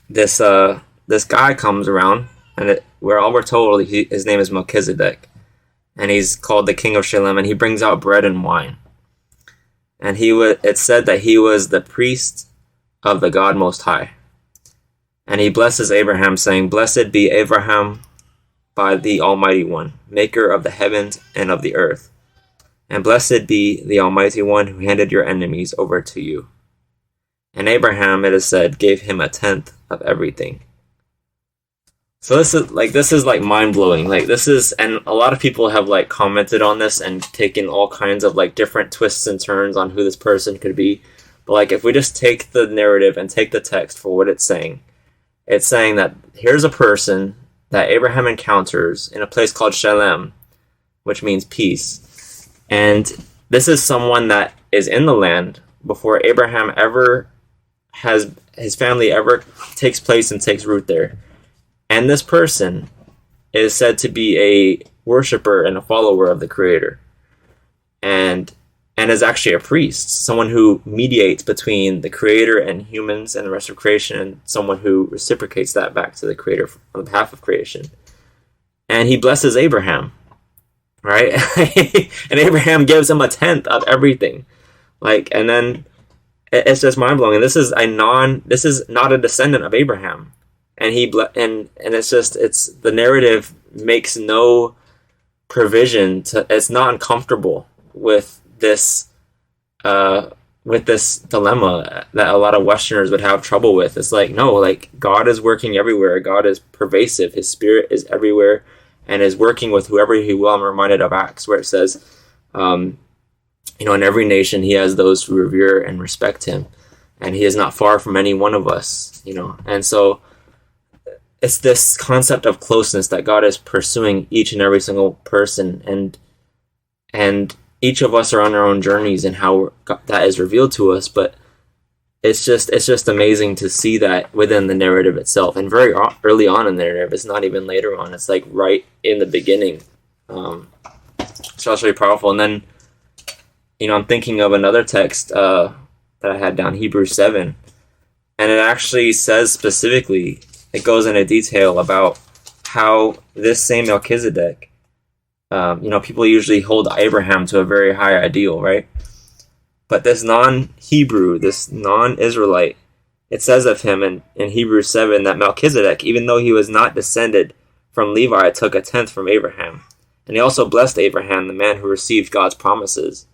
B: this guy comes around, and we're told his name is Melchizedek, and he's called the King of Shalem, and he brings out bread and wine. And it's said that he was the priest of the God Most High. And he blesses Abraham, saying, "Blessed be Abraham by the Almighty One, maker of the heavens and of the earth. And blessed be the Almighty One who handed your enemies over to you." And Abraham, it is said, gave him a tenth of everything. So this is mind-blowing. And a lot of people have like commented on this and taken all kinds of like different twists and turns on who this person could be. But like, if we just take the narrative and take the text for what it's saying that here's a person that Abraham encounters in a place called Shalem, which means peace. And this is someone that is in the land before Abraham ever has his family ever takes place and takes root there. And this person is said to be a worshiper and a follower of the Creator. And is actually a priest, someone who mediates between the Creator and humans and the rest of creation, and someone who reciprocates that back to the Creator on behalf of creation. And he blesses Abraham, right? And Abraham gives him a tenth of everything. And then it's just mind-blowing. And this is not a descendant of Abraham. And it's the narrative makes no provision it's not uncomfortable with this with this dilemma that a lot of Westerners would have trouble with. It's like, no, like God is working everywhere. God is pervasive. His spirit is everywhere and is working with whoever he will. I'm reminded of Acts where it says, in every nation he has those who revere and respect him, and he is not far from any one of us, And so it's this concept of closeness that God is pursuing each and every single person, and each of us are on our own journeys and how that is revealed to us. But it's just amazing to see that within the narrative itself, and very early on in the narrative. It's not even later on. It's like right in the beginning. So that's really powerful. And then, I'm thinking of another text that I had down, Hebrews 7, and it actually says specifically, it goes into detail about how this same Melchizedek, people usually hold Abraham to a very high ideal, right? But this non-Hebrew, this non-Israelite, it says of him in Hebrews 7 that Melchizedek, even though he was not descended from Levi, took a tenth from Abraham. And he also blessed Abraham, the man who received God's promises.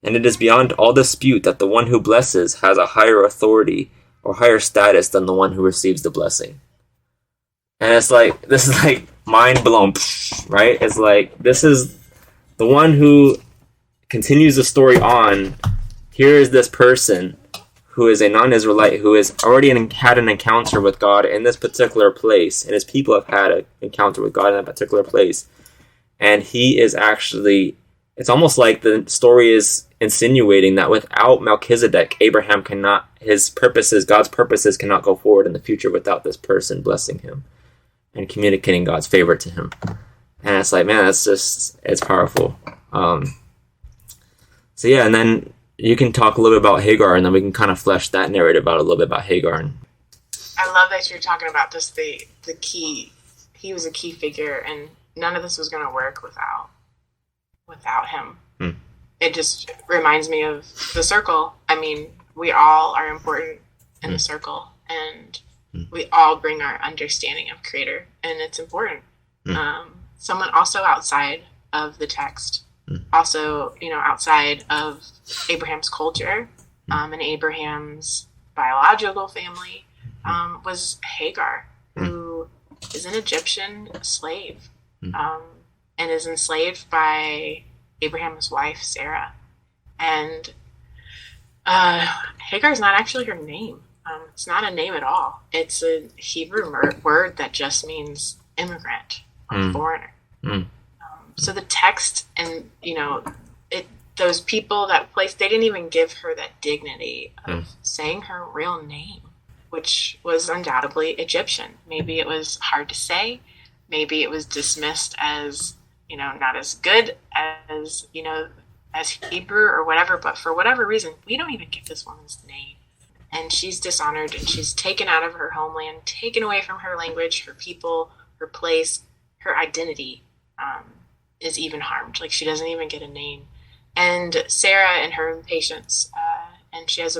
B: And it is beyond all dispute that the one who blesses has a higher authority or higher status than the one who receives the blessing. And it's like, this is like mind blown, right? It's like, this is the one who continues the story on. Here is this person who is a non-Israelite who has already had an encounter with God in this particular place, and his people have had an encounter with God in that particular place. And he is actually, it's almost like the story is insinuating that without Melchizedek, Abraham cannot, God's purposes cannot go forward in the future without this person blessing him and communicating God's favor to him. And it's like, man, it's powerful. So yeah, and then you can talk a little bit about Hagar, and then we can kind of flesh that narrative out a little bit about Hagar.
C: I love that you're talking about just the key. He was a key figure, and none of this was going to work without him. It just reminds me of the circle. I mean, we all are important in the circle, and we all bring our understanding of Creator, and it's important. Someone also outside of the text, also, outside of Abraham's culture, and Abraham's biological family, was Hagar, who is an Egyptian slave, and is enslaved by Abraham's wife, Sarah. And Hagar is not actually her name. It's not a name at all. It's a Hebrew word that just means immigrant or foreigner. So the text and, those people, that place, they didn't even give her that dignity of saying her real name, which was undoubtedly Egyptian. Maybe it was hard to say. Maybe it was dismissed as, not as good as, as Hebrew or whatever. But for whatever reason, we don't even give this woman's name. And she's dishonored, and she's taken out of her homeland, taken away from her language, her people, her place, her identity is even harmed. Like, she doesn't even get a name. And Sarah, in her impatience, and she has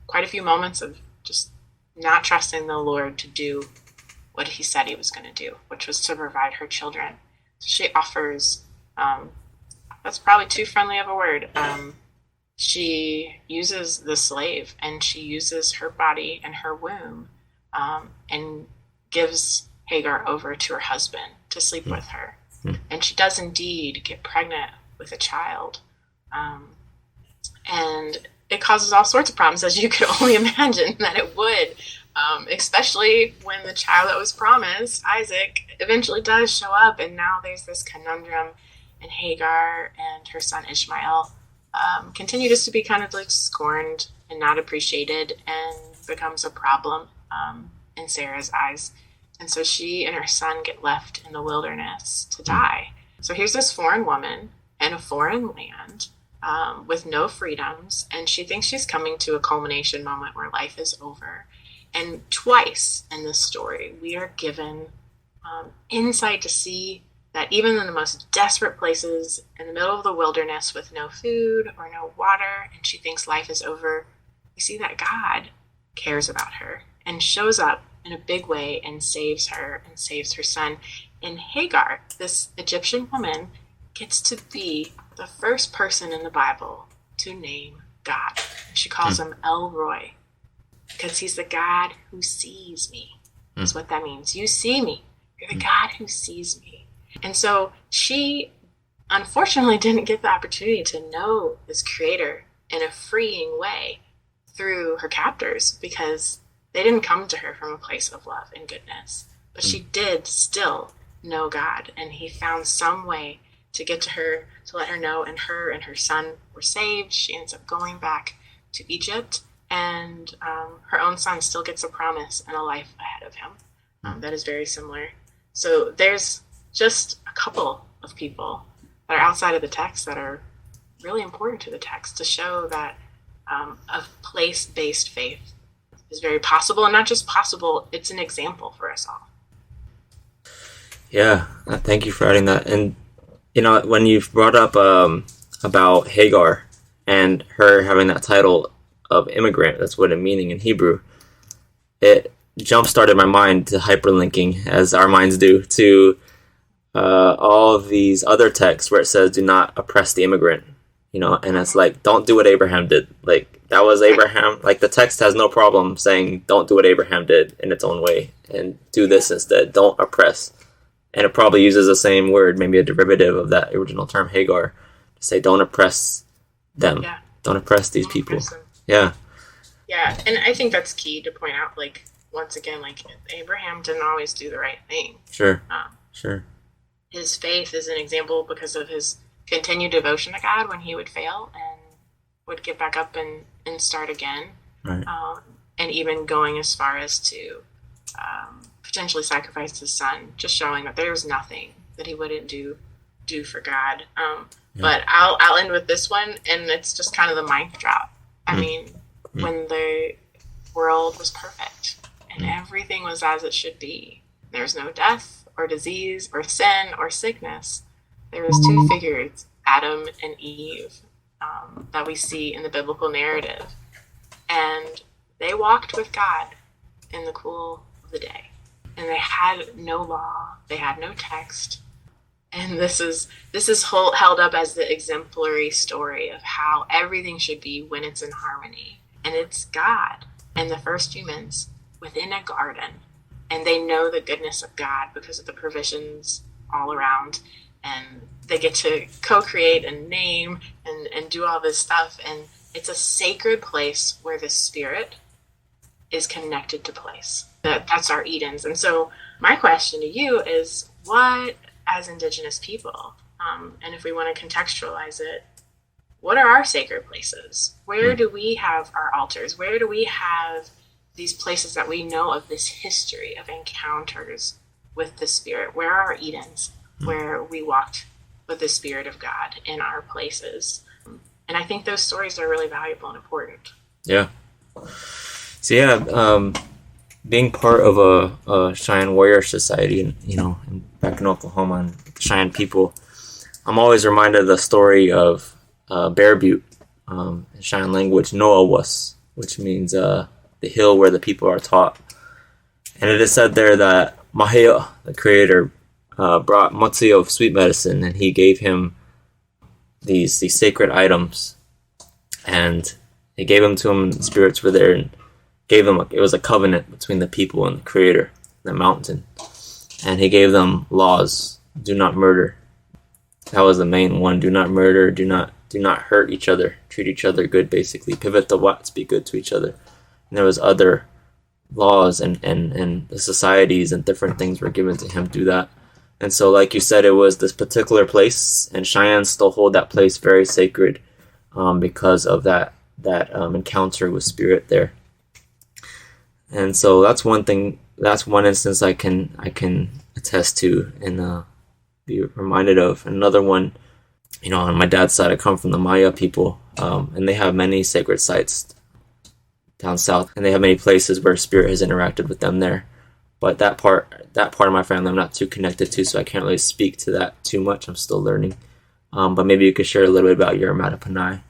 C: quite a few moments of just not trusting the Lord to do what he said he was going to do, which was to provide her children. So she offers, that's probably too friendly of a word. She uses the slave, and she uses her body and her womb, and gives Hagar over to her husband to sleep with her. And she does indeed get pregnant with a child. And it causes all sorts of problems, as you could only imagine that it would, especially when the child that was promised, Isaac, eventually does show up. And now there's this conundrum, and Hagar and her son Ishmael continue just to be kind of like scorned and not appreciated, and becomes a problem in Sarah's eyes. And so she and her son get left in the wilderness to die. So here's this foreign woman in a foreign land with no freedoms, and she thinks she's coming to a culmination moment where life is over. And twice in this story, we are given insight to see that even in the most desperate places, in the middle of the wilderness with no food or no water, and she thinks life is over, we see that God cares about her and shows up in a big way and saves her and saves her son. And Hagar, this Egyptian woman, gets to be the first person in the Bible to name God. She calls him El Roy, because he's the God who sees me. That's what that means. You see me. You're the God who sees me. And so she unfortunately didn't get the opportunity to know this creator in a freeing way through her captors, because they didn't come to her from a place of love and goodness. But she did still know God, and he found some way to get to her, to let her know, and her son were saved. She ends up going back to Egypt, and her own son still gets a promise and a life ahead of him that is very similar. So there's just a couple of people that are outside of the text that are really important to the text to show that a place-based faith is very possible, and not just possible, it's an example for us all.
B: Yeah, thank you for adding that. And when you've brought up about Hagar and her having that title of immigrant, that's what it meaning in Hebrew, it jump-started my mind to hyperlinking, as our minds do, to all of these other texts where it says, do not oppress the immigrant, and it's like, don't do what Abraham did. Like, that was Abraham. Like, the text has no problem saying, don't do what Abraham did in its own way, and do this instead. Don't oppress. And it probably uses the same word, maybe a derivative of that original term, Hagar, to say, don't oppress them. Yeah. Don't oppress these people. Yeah.
C: Yeah, and I think that's key to point out, like, once again, like, Abraham didn't always do the right thing.
B: Sure. His
C: faith is an example because of his continued devotion to God when he would fail and would get back up and start again.
B: Right.
C: And even going as far as to potentially sacrifice his son, just showing that there was nothing that he wouldn't do for God. But I'll end with this one, and it's just kind of the mic drop. I mean, when the world was perfect and everything was as it should be, there's no death or disease or sin or sickness. There was two figures, Adam and Eve, that we see in the biblical narrative. And they walked with God in the cool of the day. And they had no law. They had no text. And this is held up as the exemplary story of how everything should be when it's in harmony. And it's God and the first humans within a garden. And they know the goodness of God because of the provisions all around. And they get to co-create and name and do all this stuff. And it's a sacred place where the spirit is connected to place. That's our Edens. And so my question to you is, what, as Indigenous people, and if we want to contextualize it, what are our sacred places? Where do we have our altars? Where do we have these places that we know of, this history of encounters with the Spirit? Where are our Edens, where we walked with the Spirit of God in our places? And I think those stories are really valuable and important.
B: Yeah. So being part of a Cheyenne warrior society, and back in Oklahoma, and the Cheyenne people, I'm always reminded of the story of Bear Butte, in Cheyenne language, Noah was, which means the hill where the people are taught. And it is said there that Mahia, the creator, brought motzi of sweet medicine, and he gave him these sacred items, and he gave them to him. The spirits were there, and gave them. It was a covenant between the people and the creator, the mountain, and he gave them laws. Do not murder. That was the main one. Do not murder. Do not hurt each other. Treat each other good. Basically, pivot the watts. Be good to each other. And there was other laws and the societies and different things were given to him to do that. And so, like you said, it was this particular place, and Cheyennes still hold that place very sacred because of that encounter with spirit there. And so that's one thing. That's one instance I can attest to and be reminded of. Another one, on my dad's side, I come from the Maya people, and they have many sacred sites down south, and they have many places where spirit has interacted with them there. But that part of my family I'm not too connected to, so I can't really speak to that too much. I'm still learning. But maybe you could share a little bit about your Mattapanai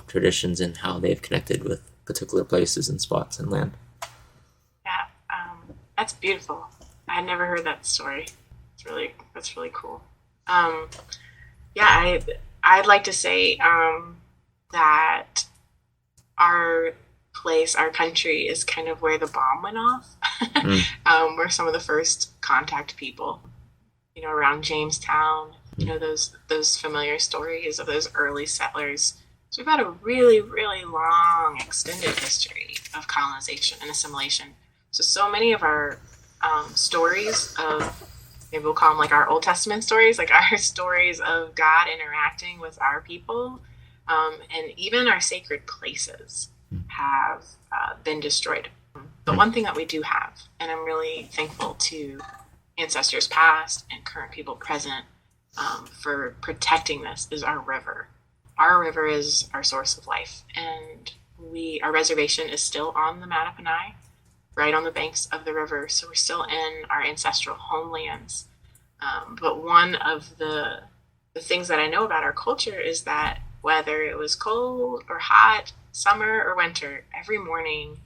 B: traditions and how they've connected with particular places and spots and land.
C: Yeah, that's beautiful. I had never heard that story. That's really cool. I'd like to say that place, our country, is kind of where the bomb went off. We're some of the first contact people, around Jamestown, those familiar stories of those early settlers. So we've had a really, really long, extended history of colonization and assimilation. So many of our stories of, maybe we'll call them like our Old Testament stories, like our stories of God interacting with our people, and even our sacred places have been destroyed. But one thing that we do have, and I'm really thankful to ancestors past and current people present for protecting this, is our river. Our river is our source of life, and our reservation is still on the Mattaponi, right on the banks of the river. So we're still in our ancestral homelands. But one of the things that I know about our culture is that whether it was cold or hot, summer or winter, every morning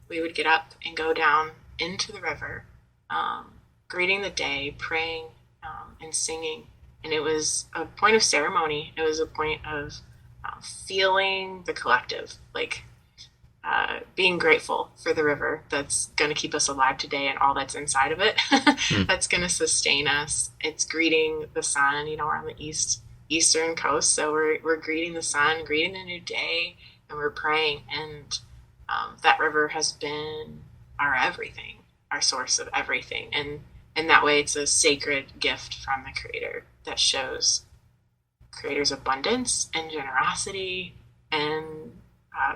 C: we would get up and go down into the river, greeting the day, praying and singing. And it was a point of ceremony. It was a point of feeling the collective, like being grateful for the river that's going to keep us alive today and all that's inside of it, that's going to sustain us. It's greeting the sun. We're on the eastern coast, so we're greeting the sun, greeting the new day, and we're praying. And that river has been our everything, our source of everything. And in that way, it's a sacred gift from the Creator that shows Creator's abundance and generosity and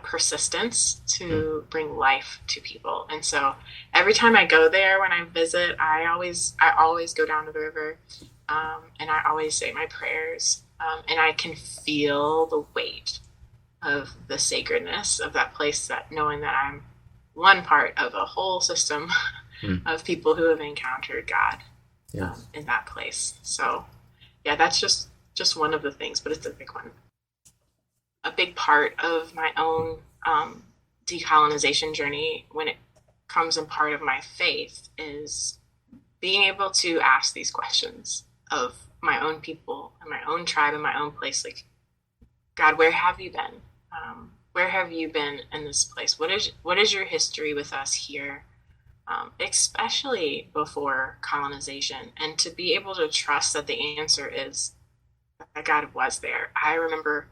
C: persistence to bring life to people. And so every time I go there, when I visit, I always go down to the river, and I always say my prayers, and I can feel the weight of the sacredness of that place, that knowing that I'm one part of a whole system of people who have encountered God in that place. So yeah, that's just one of the things, but it's a big one. A big part of my own decolonization journey, when it comes in part of my faith, is being able to ask these questions of my own people and my own tribe and my own place. Like, God, where have you been? Where have you been in this place? What is your history with us here? Especially before colonization, and to be able to trust that the answer is that God was there. I remember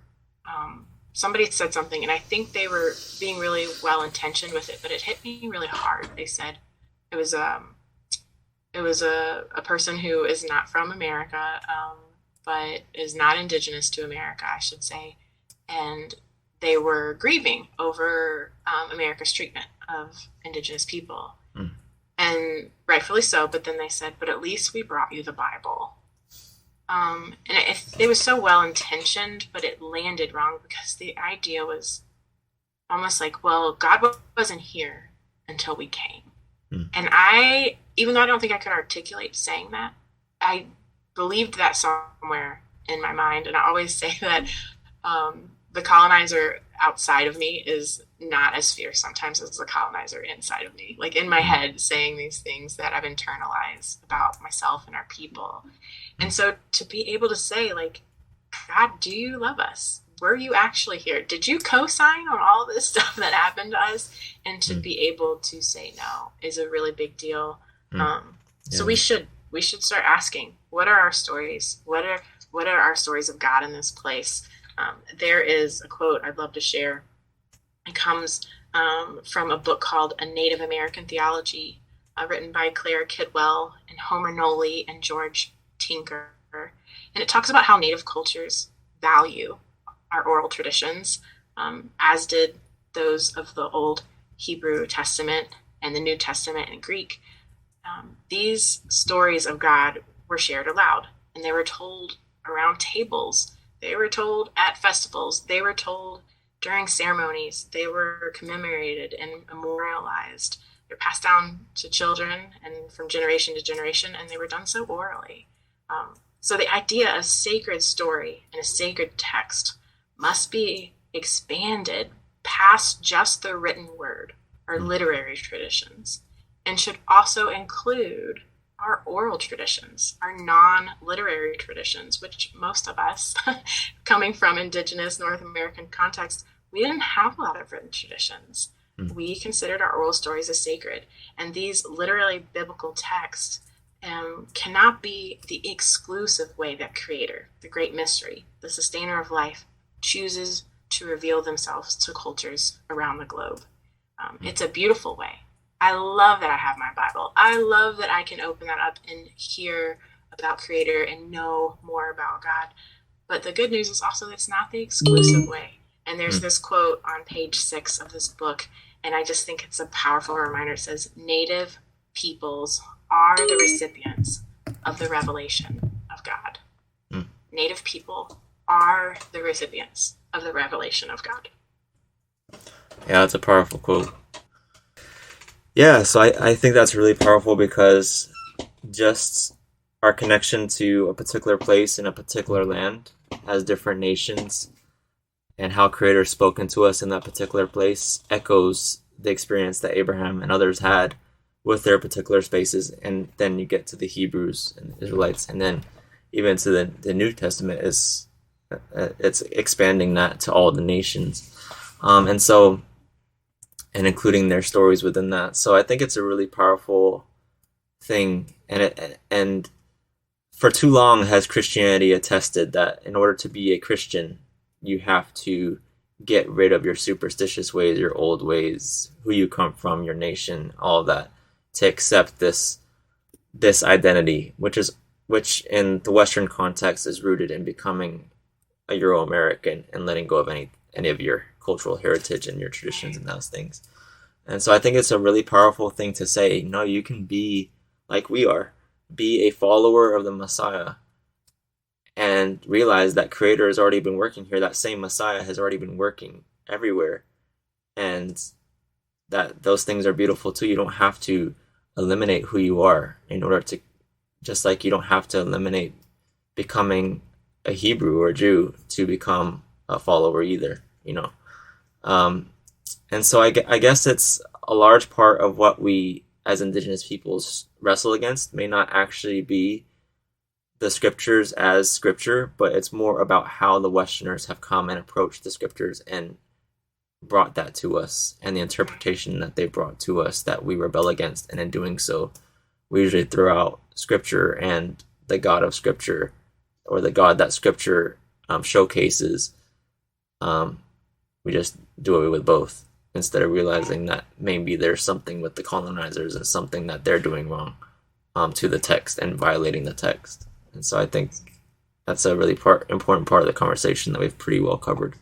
C: somebody said something, and I think they were being really well intentioned with it, but it hit me really hard. They said it was a person who is not from America, but is not indigenous to America, I should say, and they were grieving over America's treatment of indigenous people. And rightfully so, but then they said, but at least we brought you the Bible. And it was so well intentioned, but it landed wrong, because the idea was almost like, well, God wasn't here until we came. And even though I don't think I could articulate saying that, I believed that somewhere in my mind. And I always say that the colonizer outside of me is not as fierce sometimes as the colonizer inside of me, like in my head, saying these things that I've internalized about myself and our people. And so to be able to say, like, God, do you love us? Were you actually here? Did you co-sign on all this stuff that happened to us? And to be able to say no is a really big deal. So we should start asking, what are our stories? What are our stories of God in this place? There is a quote I'd love to share. It comes from a book called A Native American Theology, written by Claire Kidwell and Homer Noley and George Tinker. And it talks about how Native cultures value our oral traditions, as did those of the Old Hebrew Testament and the New Testament in Greek. These stories of God were shared aloud, and they were told around tables. They were told at festivals. They were told during ceremonies. They were commemorated and memorialized. They're passed down to children and from generation to generation, and they were done so orally. So the idea of sacred story and a sacred text must be expanded past just the written word or literary traditions, and should also include our oral traditions, our non-literary traditions, which most of us, coming from Indigenous North American context, we didn't have a lot of written traditions. We considered our oral stories as sacred, and these literally biblical texts cannot be the exclusive way that Creator, the great mystery, the sustainer of life, chooses to reveal themselves to cultures around the globe. It's a beautiful way. I love that I have my Bible. I love that I can open that up and hear about Creator and know more about God. But the good news is also that it's not the exclusive way. And there's this quote on page 6 of this book, and I just think it's a powerful reminder. It says, "Native peoples are the recipients of the revelation of God." Native people are the recipients of the revelation of God.
B: Yeah, that's a powerful quote. Yeah, so I think that's really powerful because just our connection to a particular place in a particular land as different nations and how Creator spoken to us in that particular place echoes the experience that Abraham and others had with their particular spaces. And then you get to the Hebrews and Israelites, and then even to the New Testament is it's expanding that to all the nations, and including their stories within that. So I think it's a really powerful thing, and for too long has Christianity attested that in order to be a Christian, you have to get rid of your superstitious ways, your old ways, who you come from, your nation, all of that, to accept this identity, which in the Western context is rooted in becoming a Euro-American and letting go of any of your cultural heritage and your traditions and those things. And so I think it's a really powerful thing to say, no, you can be like we are, be a follower of the Messiah, and realize that Creator has already been working here. That same Messiah has already been working everywhere, and that those things are beautiful too. You don't have to eliminate who you are in order to, just like you don't have to eliminate becoming a Hebrew or a Jew to become a follower either, and so I guess it's a large part of what we as Indigenous peoples wrestle against may not actually be the scriptures as scripture, but it's more about how the Westerners have come and approached the scriptures and brought that to us, and the interpretation that they brought to us that we rebel against. And in doing so, we usually throw out scripture and the God of scripture, or the God that scripture showcases. We just do away with both, instead of realizing that maybe there's something with the colonizers and something that they're doing wrong to the text and violating the text. And so I think that's a really important part of the conversation that we've pretty well covered.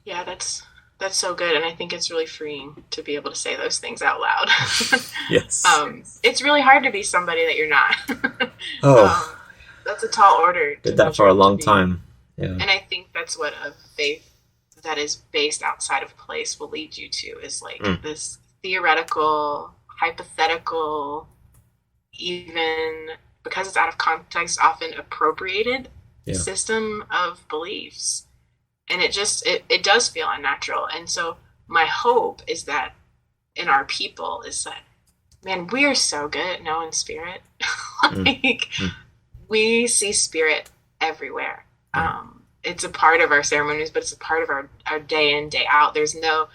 C: Yeah, that's so good, and I think it's really freeing to be able to say those things out loud.
B: Yes.
C: It's really hard to be somebody that you're not.
B: Oh,
C: that's a tall order.
B: Did that for a long time. Yeah.
C: And I think that's what a faith that is based outside of place will lead you to, is like this theoretical, hypothetical, even because it's out of context, often appropriated system of beliefs. And it does feel unnatural. And so my hope is that in our people is that, man, we're so good at knowing spirit. We see spirit everywhere. It's a part of our ceremonies, but it's a part of our day in, day out. There's no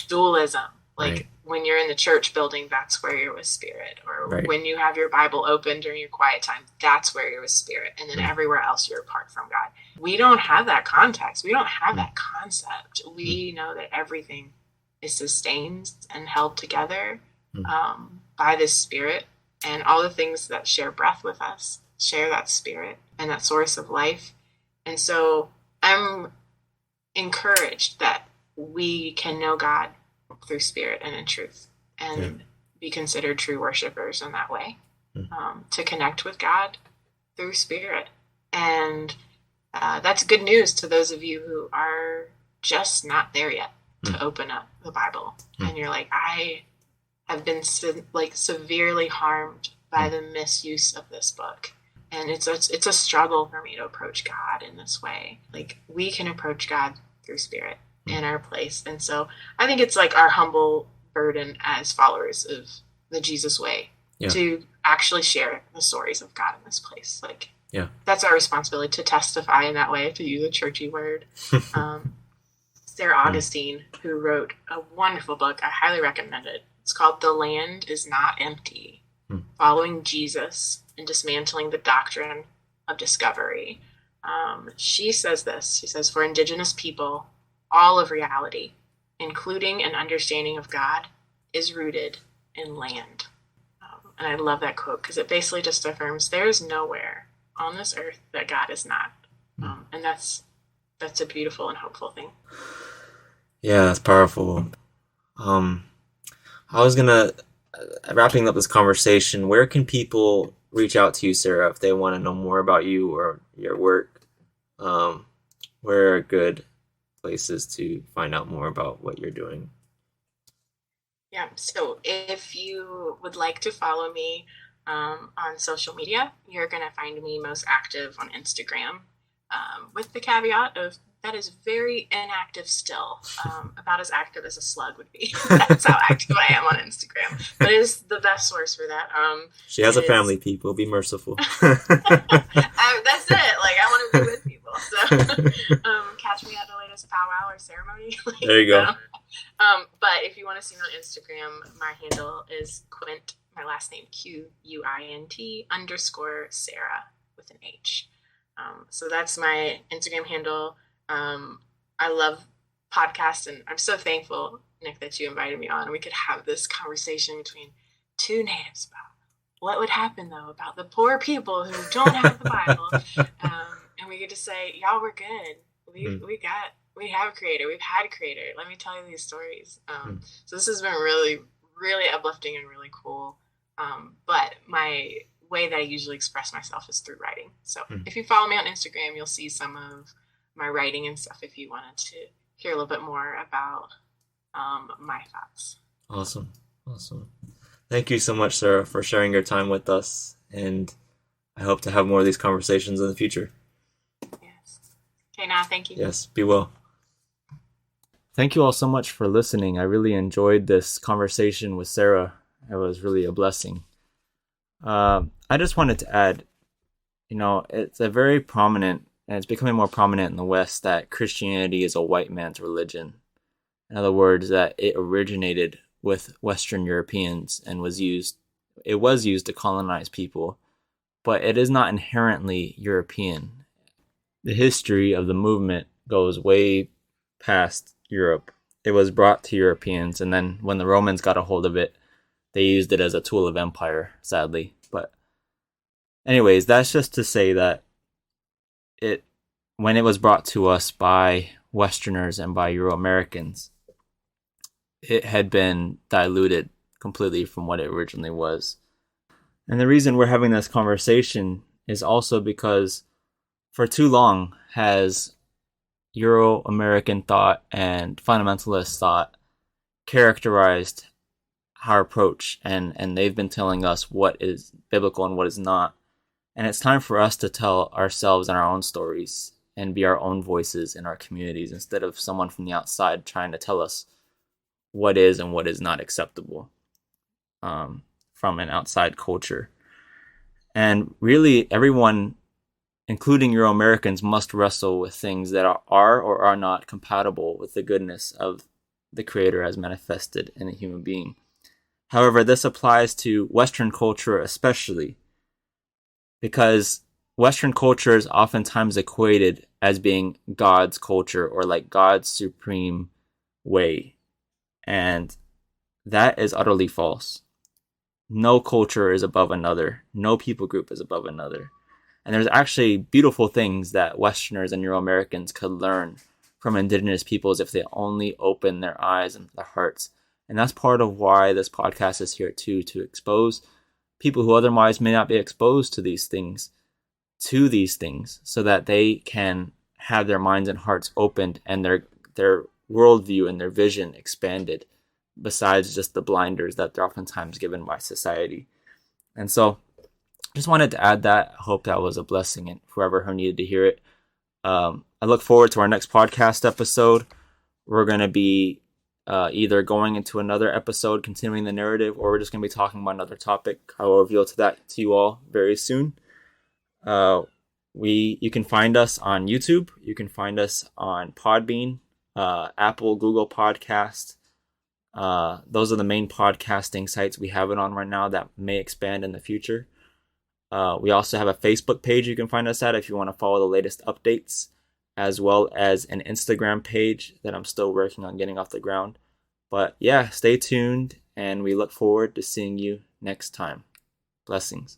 C: dualism. Like when you're in the church building, that's where you're with spirit. Or when you have your Bible open during your quiet time, that's where you're with spirit. And then everywhere else you're apart from God. We don't have that context. We don't have that concept. We know that everything is sustained and held together by this spirit, and all the things that share breath with us share that spirit and that source of life. And so I'm encouraged that we can know God through spirit and in truth, and be considered true worshipers in that way, to connect with God through spirit. And that's good news to those of you who are just not there yet to open up the Bible. And you're like, I have been severely harmed by the misuse of this book. And it's a struggle for me to approach God in this way. Like, we can approach God through spirit in our place. And so I think it's like our humble burden as followers of the Jesus way to actually share the stories of God in this place. Like, that's our responsibility, to testify in that way, to use a churchy word. Sarah Augustine, who wrote a wonderful book. I highly recommend it. It's called The Land is Not Empty, Following Jesus and Dismantling the Doctrine of Discovery. She says this. She says, for Indigenous people, all of reality, including an understanding of God, is rooted in land. And I love that quote because it basically just affirms there is nowhere on this earth that God is not. And that's a beautiful and hopeful thing.
B: Yeah, that's powerful. I was gonna, wrapping up this conversation, where can people reach out to you, Sarah, if they want to know more about you or your work? Where are good places to find out more about what you're doing?
C: Yeah, so if you would like to follow me on social media, you're going to find me most active on Instagram, with the caveat of that is very inactive still, about as active as a slug would be. That's how active I am on Instagram. But it is the best source for that.
B: She has a family, people. Be merciful.
C: That's it. Like, I want to be with people. So catch me at the latest powwow or ceremony.
B: There you go.
C: But if you want to see me on Instagram, my handle is Quint, my last name Quint _Sarah with an H. So that's my Instagram handle. I love podcasts, and I'm so thankful, Nick, that you invited me on, and we could have this conversation between two natives about what would happen, though, about the poor people who don't have the Bible. And we get to say, y'all, we're good. We have a creator. We've had a creator. Let me tell you these stories. So this has been really, really uplifting and really cool. But my way that I usually express myself is through writing. So if you follow me on Instagram, you'll see some of my writing and stuff if you wanted to hear a little bit more about my thoughts.
B: Awesome. Thank you so much, Sarah, for sharing your time with us. And I hope to have more of these conversations in the future.
C: Yes. Okay, now thank you.
B: Yes, be well. Thank you all so much for listening. I really enjoyed this conversation with Sarah. It was really a blessing. I just wanted to add, it's a very prominent, and it's becoming more prominent in the West, that Christianity is a white man's religion. In other words, that it originated with Western Europeans and was used to colonize people, but it is not inherently European. The history of the movement goes way past Europe. It was brought to Europeans, and then when the Romans got a hold of it, they used it as a tool of empire, sadly. But anyways, that's just to say that when it was brought to us by Westerners and by Euro-Americans, it had been diluted completely from what it originally was. And the reason we're having this conversation is also because for too long has Euro-American thought and fundamentalist thought characterized our approach, and they've been telling us what is biblical and what is not. And it's time for us to tell ourselves and our own stories and be our own voices in our communities instead of someone from the outside trying to tell us what is and what is not acceptable from an outside culture. And really, everyone, including Euro-Americans, must wrestle with things that are or are not compatible with the goodness of the Creator as manifested in a human being. However, this applies to Western culture especially, because Western culture is oftentimes equated as being God's culture or like God's supreme way. And that is utterly false. No culture is above another. No people group is above another. And there's actually beautiful things that Westerners and Euro-Americans could learn from Indigenous peoples if they only open their eyes and their hearts. And that's part of why this podcast is here too, to expose people who otherwise may not be exposed to these things, so that they can have their minds and hearts opened and their worldview and their vision expanded, besides just the blinders that they're oftentimes given by society. And so just wanted to add that. I hope that was a blessing, and whoever who needed to hear it. I look forward to our next podcast episode. We're going to be either going into another episode, continuing the narrative, or we're just going to be talking about another topic. I will reveal that to you all very soon. You can find us on YouTube. You can find us on Podbean, Apple, Google Podcast. Those are the main podcasting sites we have it on right now that may expand in the future. We also have a Facebook page you can find us at if you want to follow the latest updates, as well as an Instagram page that I'm still working on getting off the ground. But yeah, stay tuned, and we look forward to seeing you next time. Blessings.